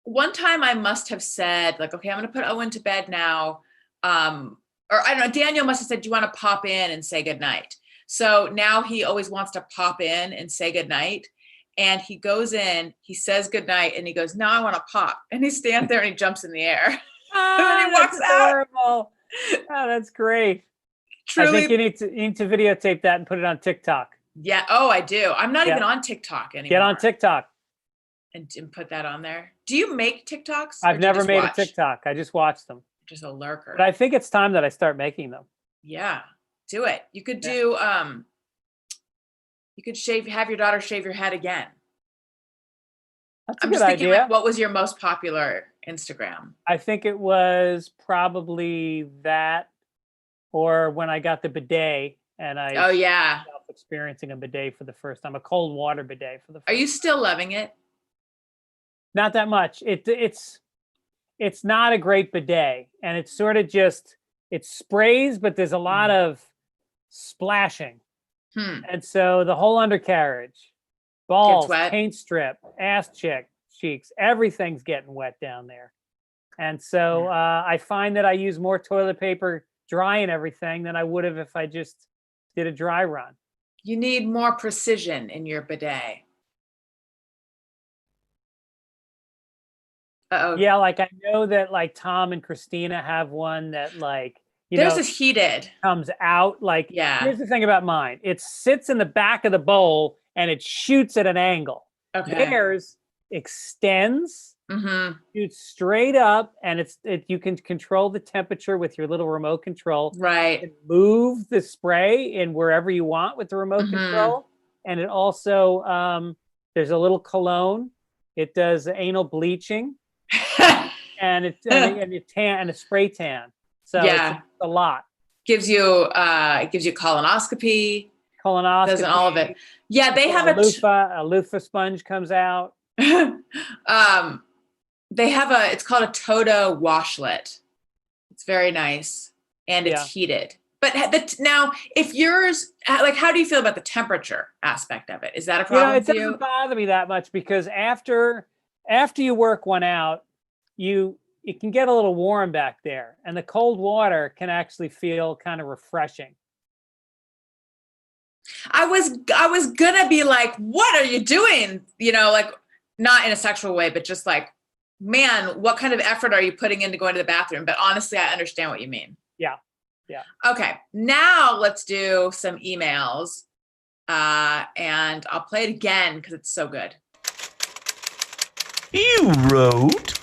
Speaker 1: one time I must have said, like, okay, I'm going to put Owen to bed now. Or I don't know, Daniel must have said, do you want to pop in and say goodnight? So now he always wants to pop in and say goodnight. And he goes in, he says goodnight, and he goes, now I want to pop. And he stands there and he jumps in the air. And then he walks out.
Speaker 2: Horrible. Oh, that's great.
Speaker 1: Truly.
Speaker 2: I think you need to videotape that and put it on TikTok.
Speaker 1: Yeah. Oh, I do. I'm not even on TikTok anymore.
Speaker 2: Get on TikTok.
Speaker 1: And put that on there. Do you make TikToks?
Speaker 2: I've never made a TikTok. I just watch them.
Speaker 1: Just a lurker.
Speaker 2: But I think it's time that I start making them.
Speaker 1: Yeah. Do it. You could do, you could have your daughter shave your head again.
Speaker 2: That's a good idea.
Speaker 1: Like, what was your most popular Instagram?
Speaker 2: I think it was probably that, or when I got the bidet and I experiencing a bidet for the first time, a cold water bidet for the first time.
Speaker 1: Are you still loving it?
Speaker 2: Not that much. It's not a great bidet, and it's sort of just it sprays, but there's a lot of splashing, and so the whole undercarriage, balls, paint strip, ass cheeks, everything's getting wet down there. And so I find that I use more toilet paper drying everything than I would have if I just did a dry run.
Speaker 1: You need more precision in your bidet. Uh-oh.
Speaker 2: Yeah, like I know that like Tom and Christina have one that like,
Speaker 1: Theirs is heated.
Speaker 2: Comes out like, here's the thing about mine. It sits in the back of the bowl and it shoots at an angle.
Speaker 1: Okay.
Speaker 2: Theirs extends, shoots straight up, and you can control the temperature with your little remote control.
Speaker 1: Right.
Speaker 2: You can move the spray in wherever you want with the remote control. And it also, there's a little cologne. It does anal bleaching. and a tan and a spray tan. So it's a lot.
Speaker 1: Gives you colonoscopy.
Speaker 2: colonoscopy.
Speaker 1: Does all of it. Yeah, they have
Speaker 2: a loofah sponge comes out.
Speaker 1: They have it's called a Toto washlet. It's very nice and it's heated. But now, if yours, like, how do you feel about the temperature aspect of it? Is that a problem
Speaker 2: It
Speaker 1: for
Speaker 2: doesn't
Speaker 1: you?
Speaker 2: bother me that much because after you work one out, it can get a little warm back there, and the cold water can actually feel kind of refreshing.
Speaker 1: I was gonna be like, what are you doing? Like, not in a sexual way, but just like, man, what kind of effort are you putting into going to the bathroom? But honestly, I understand what you mean.
Speaker 2: Yeah.
Speaker 1: Okay, now let's do some emails. And I'll play it again because it's so good.
Speaker 5: You wrote.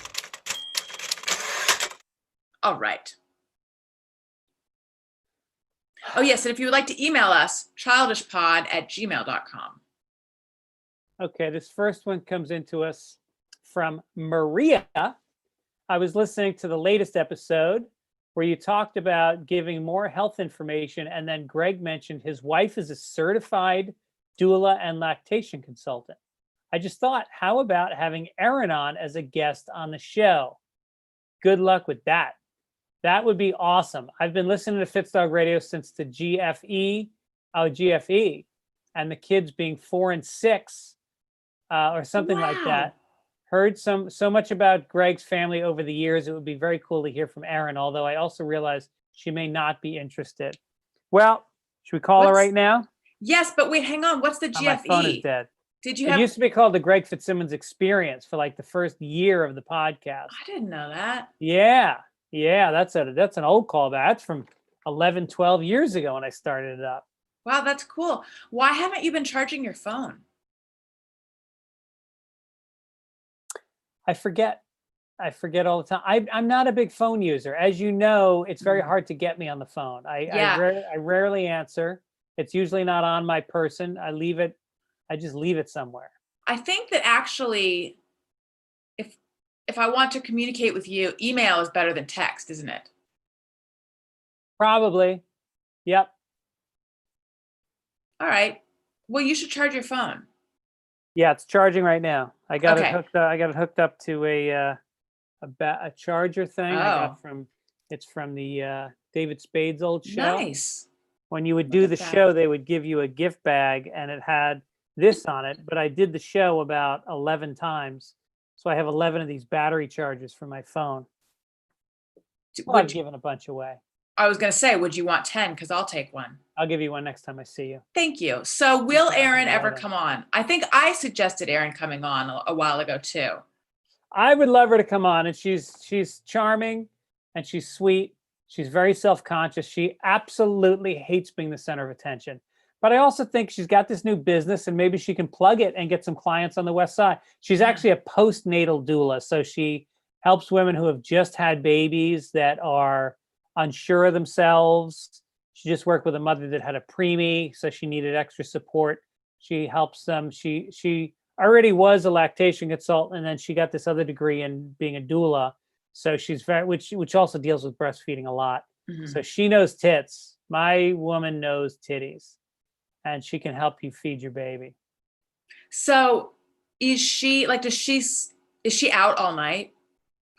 Speaker 1: All right. Oh, yes. And if you would like to email us, childishpod@gmail.com.
Speaker 2: Okay, this first one comes into us from Maria. I was listening to the latest episode where you talked about giving more health information, and then Greg mentioned his wife is a certified doula and lactation consultant. I just thought, how about having Erin on as a guest on the show? Good luck with that. That would be awesome. I've been listening to Fitzdog Radio since the GFE, and the kids being 4 and 6, or something like that. Heard so much about Greg's family over the years. It would be very cool to hear from Erin, although I also realize she may not be interested. Well, should we call her right now?
Speaker 1: Yes, but wait, hang on. What's the GFE?
Speaker 2: My phone is dead.
Speaker 1: Did you
Speaker 2: It used to be called the Greg Fitzsimmons Experience for like the first year of the podcast.
Speaker 1: I didn't know that.
Speaker 2: Yeah, that's an old callback. That's from 11, 12 years ago when I started it up.
Speaker 1: Wow, that's cool. Why haven't you been charging your phone?
Speaker 2: I forget all the time. I'm not a big phone user. As you know, it's very hard to get me on the phone. I rarely answer. It's usually not on my person. I just leave it somewhere.
Speaker 1: I think that actually, if I want to communicate with you, email is better than text, isn't it?
Speaker 2: Probably. Yep.
Speaker 1: All right. Well, you should charge your phone.
Speaker 2: Yeah, it's charging right now. I got it hooked up. I got it hooked up to a charger thing. It's from the David Spade's old show.
Speaker 1: Nice.
Speaker 2: When you would do the show, they would give you a gift bag, and it had this on it. But I did the show about 11 times, so I have 11 of these battery chargers for my phone. I've given a bunch away.
Speaker 1: I was going to say, would you want 10? Because I'll take one.
Speaker 2: I'll give you one next time I see you.
Speaker 1: Thank you. So will Erin ever come on? I think I suggested Erin coming on a while ago too.
Speaker 2: I would love her to come on, and she's charming and she's sweet. She's very self-conscious. She absolutely hates being the center of attention. But I also think she's got this new business, and maybe she can plug it and get some clients on the West Side. She's actually a postnatal doula. So she helps women who have just had babies that are unsure of themselves. She just worked with a mother that had a preemie, so she needed extra support. She helps them. She already was a lactation consultant, and then she got this other degree in being a doula. So she's very, which also deals with breastfeeding a lot. Mm-hmm. So she knows tits. My woman knows titties, and she can help you feed your baby.
Speaker 1: So is she out all night?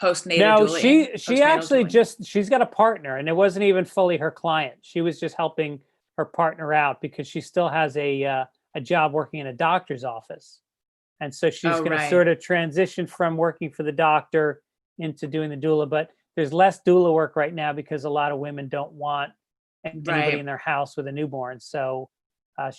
Speaker 1: Postnatal
Speaker 2: No,
Speaker 1: dueling?
Speaker 2: she actually she's got a partner, and it wasn't even fully her client. She was just helping her partner out because she still has a job working in a doctor's office. And so she's going to sort of transition from working for the doctor into doing the doula. But there's less doula work right now because a lot of women don't want anybody in their house with a newborn. So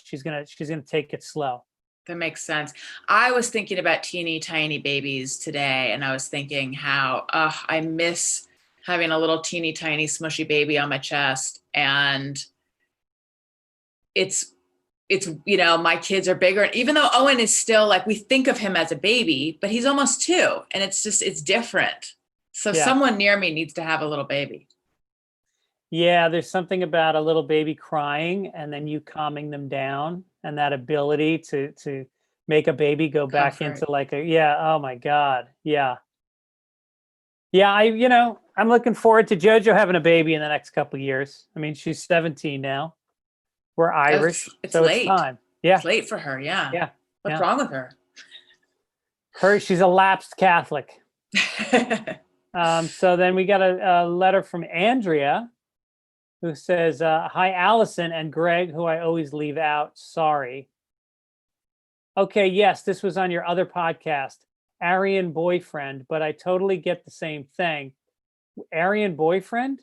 Speaker 2: she's gonna take it slow.
Speaker 1: That makes sense. I was thinking about teeny tiny babies today, and I was thinking how I miss having a little teeny tiny smushy baby on my chest. And it's my kids are bigger. And even though Owen is still, like, we think of him as a baby, but he's almost 2, and it's different. So someone near me needs to have a little baby.
Speaker 2: Yeah, there's something about a little baby crying and then you calming them down, and that ability to make a baby go back into like oh my God. Yeah. I'm looking forward to JoJo having a baby in the next couple of years. I mean, she's 17 now. We're Irish,
Speaker 1: It's
Speaker 2: so
Speaker 1: late.
Speaker 2: it's time. Yeah,
Speaker 1: It's late for her. Yeah.
Speaker 2: yeah.
Speaker 1: What's
Speaker 2: yeah.
Speaker 1: wrong with her?
Speaker 2: She's a lapsed Catholic. So then we got a letter from Andrea, who says, "Hi, Allison and Greg, who I always leave out. Sorry." Okay, yes, this was on your other podcast, Aryan Boyfriend, but I totally get the same thing. Aryan Boyfriend?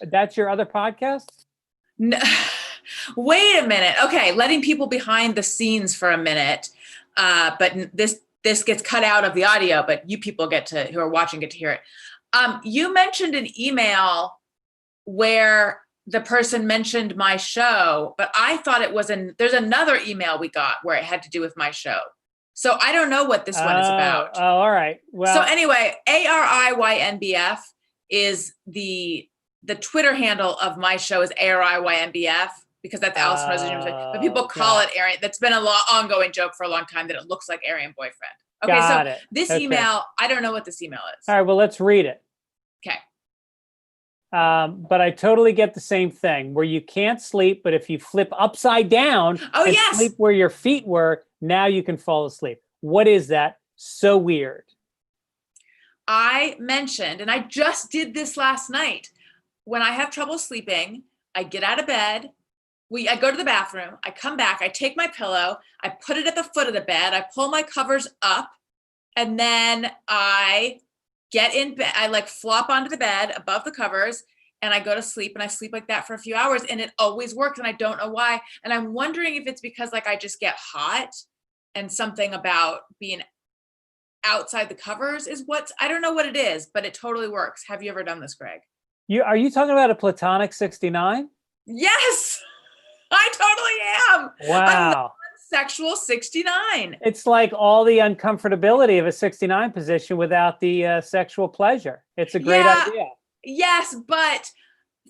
Speaker 2: That's your other podcast?
Speaker 1: No, wait a minute. Okay, letting people behind the scenes for a minute. But this gets cut out of the audio, but you people who are watching get to hear it. You mentioned an email where the person mentioned my show, but I thought there's another email we got where it had to do with my show. So I don't know what this one is about.
Speaker 2: Oh, all right. Well,
Speaker 1: so anyway, ARIYNBF is the Twitter handle of my show is ARIYNBF because that's Allison Rosen. But people call it Aryan. That's been an ongoing joke for a long time that it looks like Aryan Boyfriend. Okay,
Speaker 2: got
Speaker 1: so
Speaker 2: it.
Speaker 1: this
Speaker 2: Okay.
Speaker 1: email, I don't know what this email is.
Speaker 2: All right, well, let's read it.
Speaker 1: Okay.
Speaker 2: But I totally get the same thing where you can't sleep, but if you flip upside down and sleep where your feet were, now you can fall asleep. What is that? So weird.
Speaker 1: I mentioned, and I just did this last night, when I have trouble sleeping, I get out of bed, I go to the bathroom, I come back, I take my pillow, I put it at the foot of the bed, I pull my covers up, and then I get in bed, I like flop onto the bed above the covers, and I go to sleep, and I sleep like that for a few hours, and it always works, and I don't know why. And I'm wondering if it's because like I just get hot, and something about being outside the covers is I don't know what it is, but it totally works. Have you ever done this, Greg?
Speaker 2: Are you talking about a Platonic 69?
Speaker 1: Yes, I totally am.
Speaker 2: Wow.
Speaker 1: Sexual 69.
Speaker 2: It's like all the uncomfortability of a 69 position without the sexual pleasure. It's a great idea.
Speaker 1: Yes, but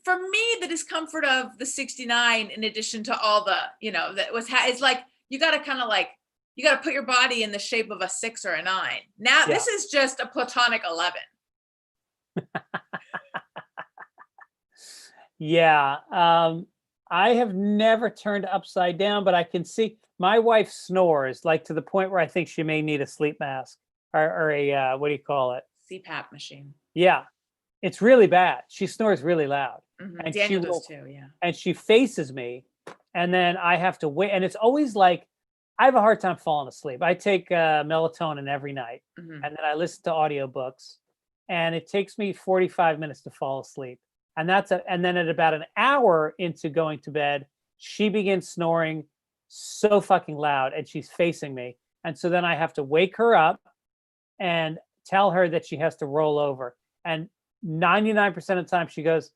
Speaker 1: for me, the discomfort of the 69, in addition to all the, it's like you got to kind of like, you got to put your body in the shape of a 6 or a 9. Now, This is just a Platonic 11.
Speaker 2: Yeah. I have never turned upside down, but I can see my wife snores like to the point where I think she may need a sleep mask or a, what do you call it?
Speaker 1: CPAP machine.
Speaker 2: Yeah. It's really bad. She snores really loud.
Speaker 1: Mm-hmm.
Speaker 2: And
Speaker 1: Daniel does too, yeah.
Speaker 2: And she faces me and then I have to wait. And it's always like, I have a hard time falling asleep. I take melatonin every night and then I listen to audiobooks and it takes me 45 minutes to fall asleep. And and then at about an hour into going to bed, she begins snoring so fucking loud and she's facing me. And so then I have to wake her up and tell her that she has to roll over. And 99% of the time she goes,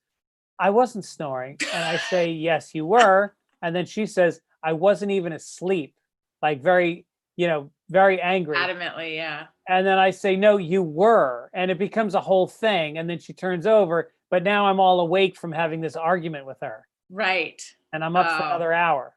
Speaker 2: "I wasn't snoring." And I say, "Yes, you were." And then she says, "I wasn't even asleep." Like very angry.
Speaker 1: Adamantly, yeah.
Speaker 2: And then I say, "No, you were." And it becomes a whole thing. And then she turns over, but now I'm all awake from having this argument with her.
Speaker 1: Right.
Speaker 2: And I'm up for another hour.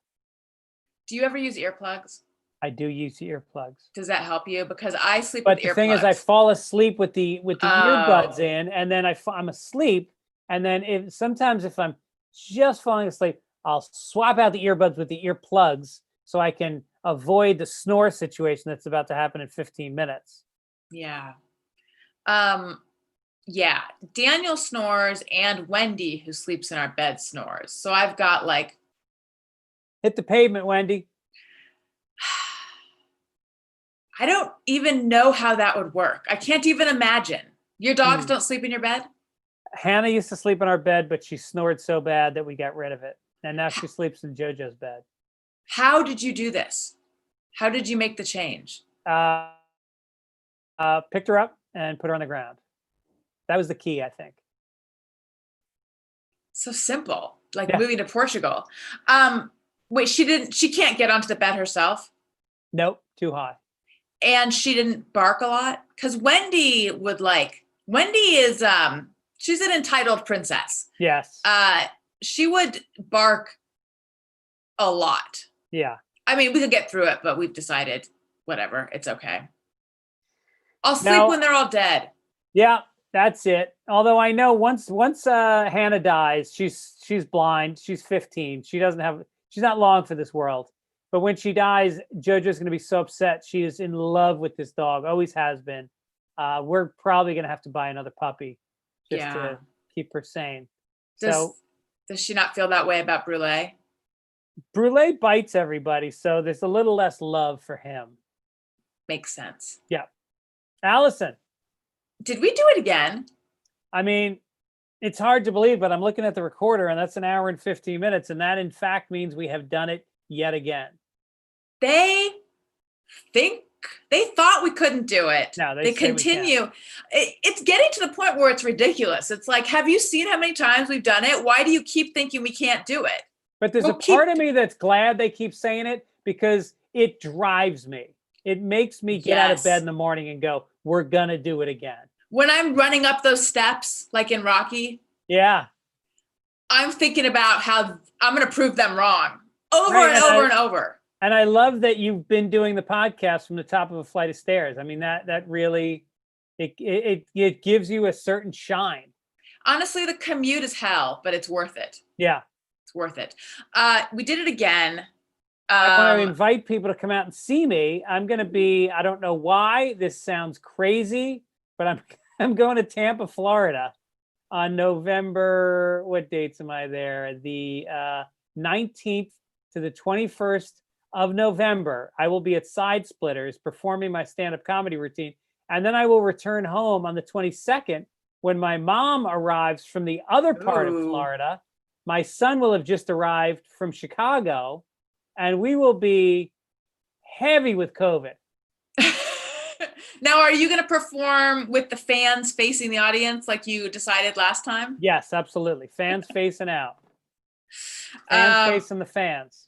Speaker 1: Do you ever use earplugs?
Speaker 2: I do use earplugs.
Speaker 1: Does that help you? Because I sleep with earplugs.
Speaker 2: But the thing is, I fall asleep with the earbuds in, and then I'm asleep. And then sometimes if I'm just falling asleep, I'll swap out the earbuds with the earplugs so I can avoid the snore situation that's about to happen in 15 minutes.
Speaker 1: Yeah. Yeah. Daniel snores and Wendy, who sleeps in our bed, snores. So I've got like...
Speaker 2: Hit the pavement, Wendy.
Speaker 1: I don't even know how that would work. I can't even imagine. Your dogs don't sleep in your bed?
Speaker 2: Hannah used to sleep in our bed, but she snored so bad that we got rid of it. And now she sleeps in JoJo's bed.
Speaker 1: How did you do this? How did you make the change?
Speaker 2: Picked her up and put her on the ground. That was the key, I think.
Speaker 1: So simple, like moving to Portugal. Wait, she can't get onto the bed herself?
Speaker 2: Nope, too high.
Speaker 1: And she didn't bark a lot? Because Wendy is, she's an entitled princess.
Speaker 2: Yes.
Speaker 1: She would bark a lot.
Speaker 2: Yeah.
Speaker 1: I mean, we could get through it, but we've decided, whatever, it's okay. I'll sleep when they're all dead.
Speaker 2: Yeah. That's it. Although I know once Hannah dies, she's blind. She's 15. She's not long for this world. But when she dies, JoJo's going to be so upset. She is in love with this dog. Always has been. We're probably going to have to buy another puppy just to keep her sane.
Speaker 1: Does she not feel that way about Brule?
Speaker 2: Brule bites everybody, so there's a little less love for him.
Speaker 1: Makes sense.
Speaker 2: Yeah. Allison.
Speaker 1: Did we do it again?
Speaker 2: I mean, it's hard to believe, but I'm looking at the recorder and that's an hour and 15 minutes. And that in fact means we have done it yet again.
Speaker 1: They thought we couldn't do it.
Speaker 2: No,
Speaker 1: they continue. It's getting to the point where it's ridiculous. It's like, have you seen how many times we've done it? Why do you keep thinking we can't do it?
Speaker 2: But there's a part of me that's glad they keep saying it because it drives me. It makes me get out of bed in the morning and go, we're going to do it again.
Speaker 1: When I'm running up those steps, like in Rocky,
Speaker 2: yeah,
Speaker 1: I'm thinking about how I'm going to prove them wrong over and over and over.
Speaker 2: And I love that you've been doing the podcast from the top of a flight of stairs. I mean, that really, it gives you a certain shine.
Speaker 1: Honestly, the commute is hell, but it's worth it.
Speaker 2: Yeah.
Speaker 1: It's worth it. We did it again.
Speaker 2: I want to invite people to come out and see me. I'm going to be, I don't know why this sounds crazy, but I'm going to Tampa, Florida on November, what dates am I there? The 19th to the 21st of November. I will be at Side Splitters performing my stand-up comedy routine. And then I will return home on the 22nd when my mom arrives from the other part of Florida. My son will have just arrived from Chicago, and we will be heavy with COVID.
Speaker 1: Now, are you going to perform with the fans facing the audience like you decided last time?
Speaker 2: Yes, absolutely. Fans facing out. Fans facing the fans.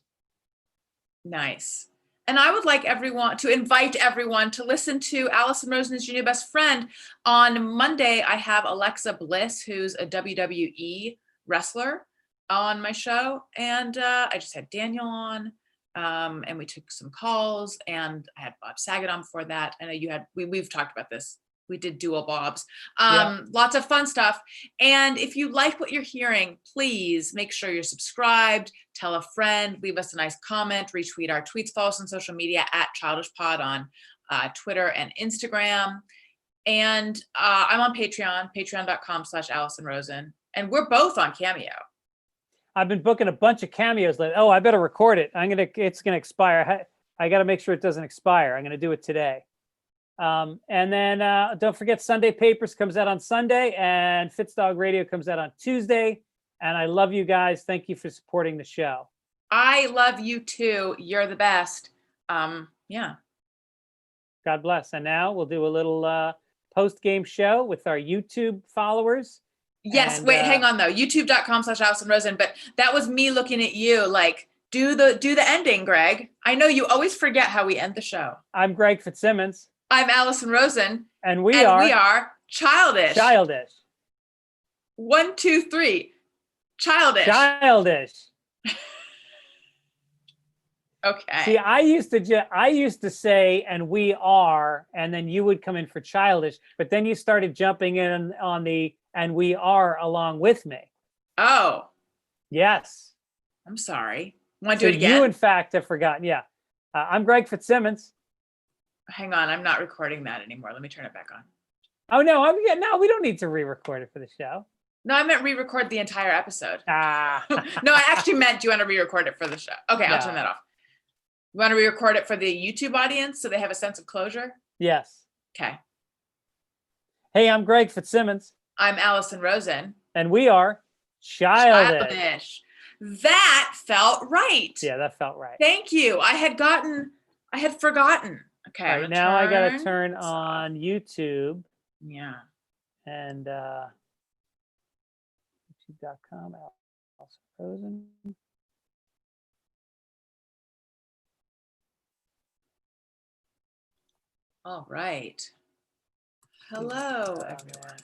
Speaker 1: Nice. And I would like invite everyone to listen to Allison Rosen's Your New Best Friend. On Monday, I have Alexa Bliss, who's a WWE wrestler, on my show. And I just had Daniel on. And we took some calls, and I had Bob Saget on before that. I know we've talked about this. We did dual Bobs. Lots of fun stuff. And if you like what you're hearing, please make sure you're subscribed, tell a friend, leave us a nice comment, retweet our tweets, follow us on social media at ChildishPod on Twitter and Instagram. And I'm on Patreon, patreon.com/Allison Rosen. And we're both on Cameo.
Speaker 2: I've been booking a bunch of cameos lately. Oh, I better record it. It's gonna expire. I got to make sure it doesn't expire. I'm gonna do it today. And then don't forget, Sunday Papers comes out on Sunday, and Fitzdog Radio comes out on Tuesday. And I love you guys. Thank you for supporting the show.
Speaker 1: I love you too. You're the best. Yeah.
Speaker 2: God bless. And now we'll do a little post-game show with our YouTube followers.
Speaker 1: Yes.
Speaker 2: And,
Speaker 1: wait, hang on though. YouTube.com/Allison Rosen. But that was me looking at you like, do the ending, Greg. I know you always forget how we end the show.
Speaker 2: I'm Greg Fitzsimmons.
Speaker 1: I'm Allison Rosen.
Speaker 2: And we are
Speaker 1: Childish.
Speaker 2: Childish.
Speaker 1: 1, 2, 3. Childish.
Speaker 2: Childish.
Speaker 1: Okay.
Speaker 2: See, I used to say, and we are, and then you would come in for Childish, but then you started jumping in on the, and we are along with me.
Speaker 1: Oh.
Speaker 2: Yes.
Speaker 1: I'm sorry. Want to do it again?
Speaker 2: You, in fact, have forgotten. Yeah. I'm Greg Fitzsimmons.
Speaker 1: Hang on. I'm not recording that anymore. Let me turn it back on.
Speaker 2: Oh, no. No, we don't need to re-record it for the show.
Speaker 1: No, I meant re-record the entire episode.
Speaker 2: Ah.
Speaker 1: No, I actually meant, do you want to re-record it for the show? Okay, I'll turn that off. You want to re-record it for the YouTube audience so they have a sense of closure?
Speaker 2: Yes.
Speaker 1: Okay.
Speaker 2: Hey, I'm Greg Fitzsimmons.
Speaker 1: I'm Allison Rosen.
Speaker 2: And we are Childish.
Speaker 1: That felt right.
Speaker 2: Yeah, that felt right.
Speaker 1: Thank you. I had forgotten. Okay.
Speaker 2: All right, now I got to turn on YouTube.
Speaker 1: Yeah.
Speaker 2: And youtube.com, Allison Rosen.
Speaker 1: All right. Hello, everyone.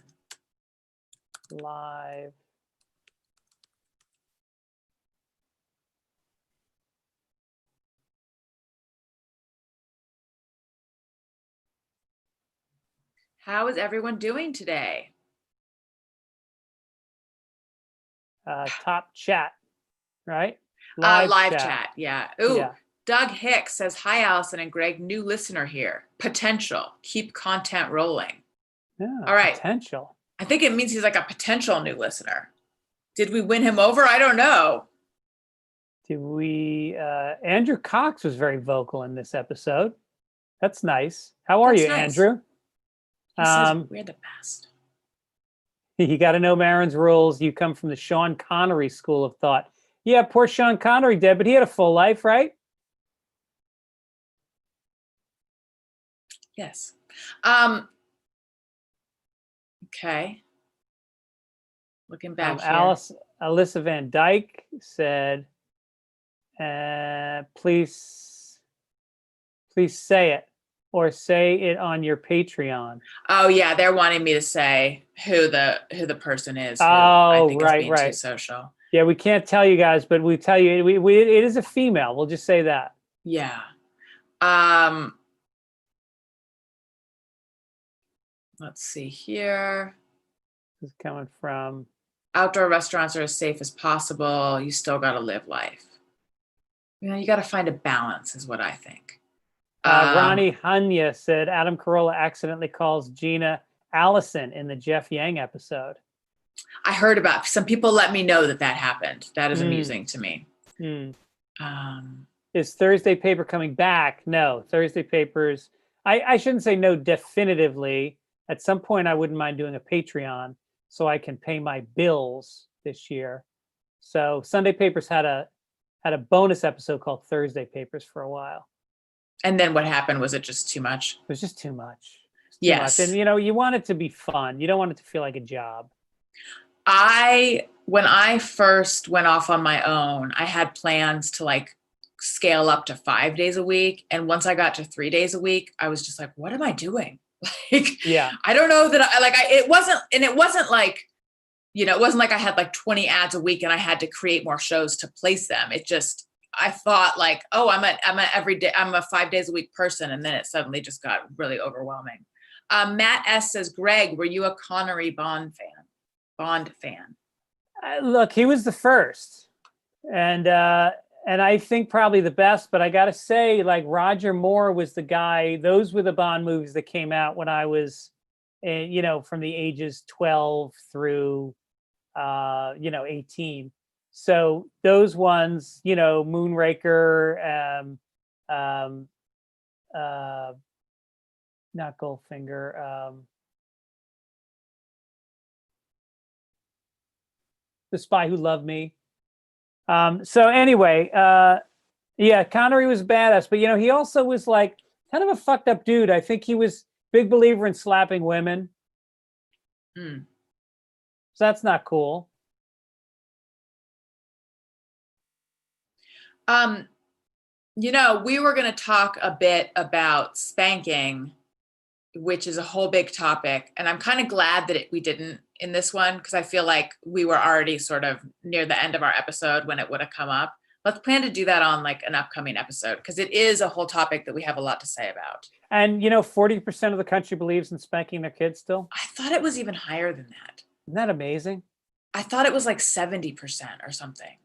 Speaker 2: Live.
Speaker 1: How is everyone doing today?
Speaker 2: top chat, right?
Speaker 1: Live chat. Yeah. Ooh.
Speaker 2: Yeah.
Speaker 1: Doug Hicks says, hi, Allison and Greg, new listener here. Potential. Keep content rolling.
Speaker 2: Yeah.
Speaker 1: All right.
Speaker 2: Potential.
Speaker 1: I think it means he's like a potential new listener. Did we win him over? I don't know.
Speaker 2: Did we? Andrew Cox was very vocal in this episode. That's nice. How are
Speaker 1: That's
Speaker 2: you,
Speaker 1: nice.
Speaker 2: Andrew?
Speaker 1: He says we're the best.
Speaker 2: You got to know Marin's rules. You come from the Sean Connery school of thought. Yeah, poor Sean Connery did, but he had a full life, right?
Speaker 1: Yes. Okay. Looking back here.
Speaker 2: Alyssa Van Dyke said, please say it, or say it on your Patreon.
Speaker 1: Oh yeah, they're wanting me to say who the person is. Who
Speaker 2: Oh,
Speaker 1: I think
Speaker 2: right,
Speaker 1: is being
Speaker 2: right.
Speaker 1: too social.
Speaker 2: Yeah, we can't tell you guys, but we tell you it is a female. We'll just say that.
Speaker 1: Yeah. Let's see here.
Speaker 2: This is coming from
Speaker 1: Outdoor restaurants are as safe as possible. You still got to live life. You know, you got to find a balance, is what I think.
Speaker 2: Ronnie Hanya said Adam Carolla accidentally calls Gina Allison in the Jeff Yang episode.
Speaker 1: I heard about some people let me know that happened. That is amusing to me.
Speaker 2: Is Thursday Paper coming back? No, Thursday Papers. I shouldn't say no definitively. At some point, I wouldn't mind doing a Patreon so I can pay my bills this year. So Sunday Papers had a bonus episode called Thursday Papers for a while.
Speaker 1: And then what happened? Was it just too much?
Speaker 2: It was just too much.
Speaker 1: Yes.
Speaker 2: And you want it to be fun. You don't want it to feel like a job.
Speaker 1: When I first went off on my own, I had plans to like scale up to 5 days a week. And once I got to 3 days a week, I was just like, what am I doing? Like, yeah, I don't know that it wasn't like, it wasn't like I had like 20 ads a week and I had to create more shows to place them. It just, I thought like, oh, I'm a 5 days a week person. And then it suddenly just got really overwhelming. Matt S says, Greg, were you a Connery Bond fan?
Speaker 2: Look, he was the first, and I think probably the best. But I got to say, like Roger Moore was the guy. Those were the Bond movies that came out when I was, from the ages 12 through, 18. So those ones, Moonraker, not Goldfinger. The Spy Who Loved Me. So anyway, yeah, Connery was badass, but he also was like kind of a fucked up dude. I think he was big believer in slapping women. So that's not cool.
Speaker 1: We were going to talk a bit about spanking, which is a whole big topic. And I'm kind of glad that we didn't in this one, because I feel like we were already sort of near the end of our episode when it would have come up. Let's plan to do that on like an upcoming episode, because it is a whole topic that we have a lot to say about.
Speaker 2: And 40% of the country believes in spanking their kids still.
Speaker 1: I thought it was even higher than that.
Speaker 2: Isn't that amazing?
Speaker 1: I thought it was like 70% or something.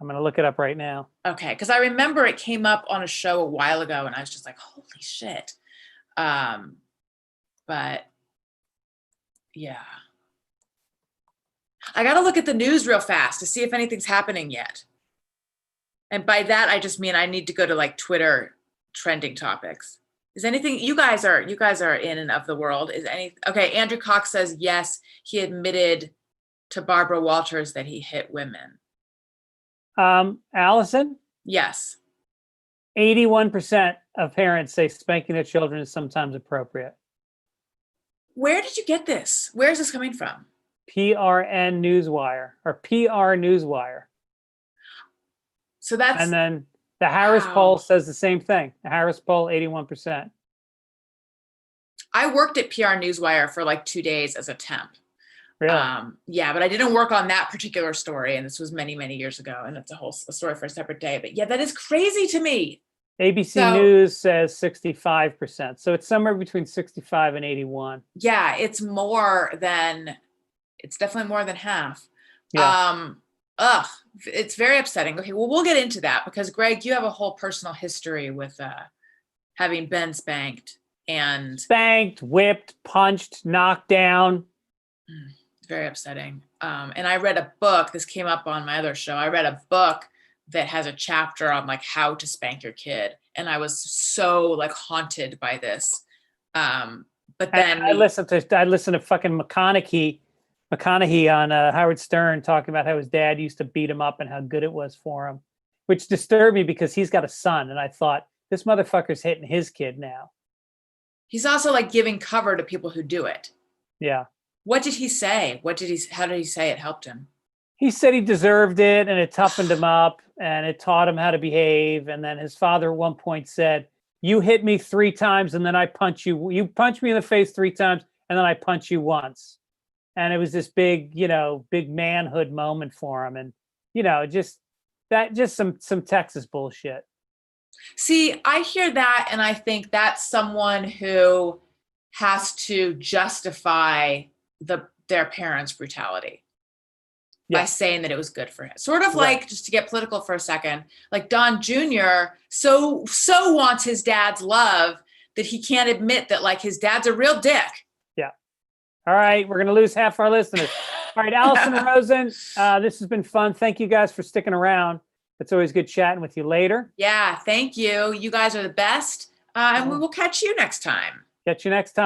Speaker 2: I'm going to look it up right now.
Speaker 1: Okay, because I remember it came up on a show a while ago and I was just like, holy shit. But yeah. I got to look at the news real fast to see if anything's happening yet. And by that, I just mean I need to go to like Twitter trending topics. Is anything, you guys are in and of the world. Okay, Andrew Cox says, yes, he admitted to Barbara Walters that he hit women.
Speaker 2: Allison?
Speaker 1: Yes.
Speaker 2: 81% of parents say spanking their children is sometimes appropriate.
Speaker 1: Where did you get this? Where is this coming from?
Speaker 2: PRN Newswire or PR Newswire.
Speaker 1: So that's...
Speaker 2: And then the Harris poll says the same thing. The Harris poll, 81%.
Speaker 1: I worked at PR Newswire for like 2 days as a temp.
Speaker 2: Really?
Speaker 1: Yeah, but I didn't work on that particular story. And this was many, many years ago. And it's a story for a separate day. But yeah, that is crazy to me.
Speaker 2: ABC News says 65%. So it's somewhere between 65 and 81.
Speaker 1: Yeah, it's definitely more than half.
Speaker 2: Yeah.
Speaker 1: Ugh, it's very upsetting. Okay, well, we'll get into that because Greg, you have a whole personal history with having been spanked and
Speaker 2: Spanked, whipped, punched, knocked down.
Speaker 1: it's very upsetting. And I read a book, this came up on my other show. I read a book that has a chapter on like how to spank your kid. And I was so like haunted by this. But then
Speaker 2: I listened to fucking McConaughey on Howard Stern talking about how his dad used to beat him up and how good it was for him, which disturbed me because he's got a son. And I thought, this motherfucker's hitting his kid now.
Speaker 1: he's also like giving cover to people who do it.
Speaker 2: Yeah.
Speaker 1: What did he say? How did he say it helped him?
Speaker 2: He said he deserved it and it toughened him up and it taught him how to behave. And then his father at one point said, you hit me 3 times and then I punch you. You punch me in the face 3 times and then I punch you once. And it was this big, big manhood moment for him. And, just some Texas bullshit.
Speaker 1: See, I hear that and I think that's someone who has to justify their parents' brutality by saying that it was good for him. Sort of like, just to get political for a second, like Don Jr. so wants his dad's love that he can't admit that like his dad's a real dick.
Speaker 2: Yeah. All right. We're going to lose half our listeners. All right. Allison Rosen, this has been fun. Thank you guys for sticking around. It's always good chatting with you later.
Speaker 1: Yeah. Thank you. You guys are the best. And we will catch you next time.
Speaker 2: Catch you next time.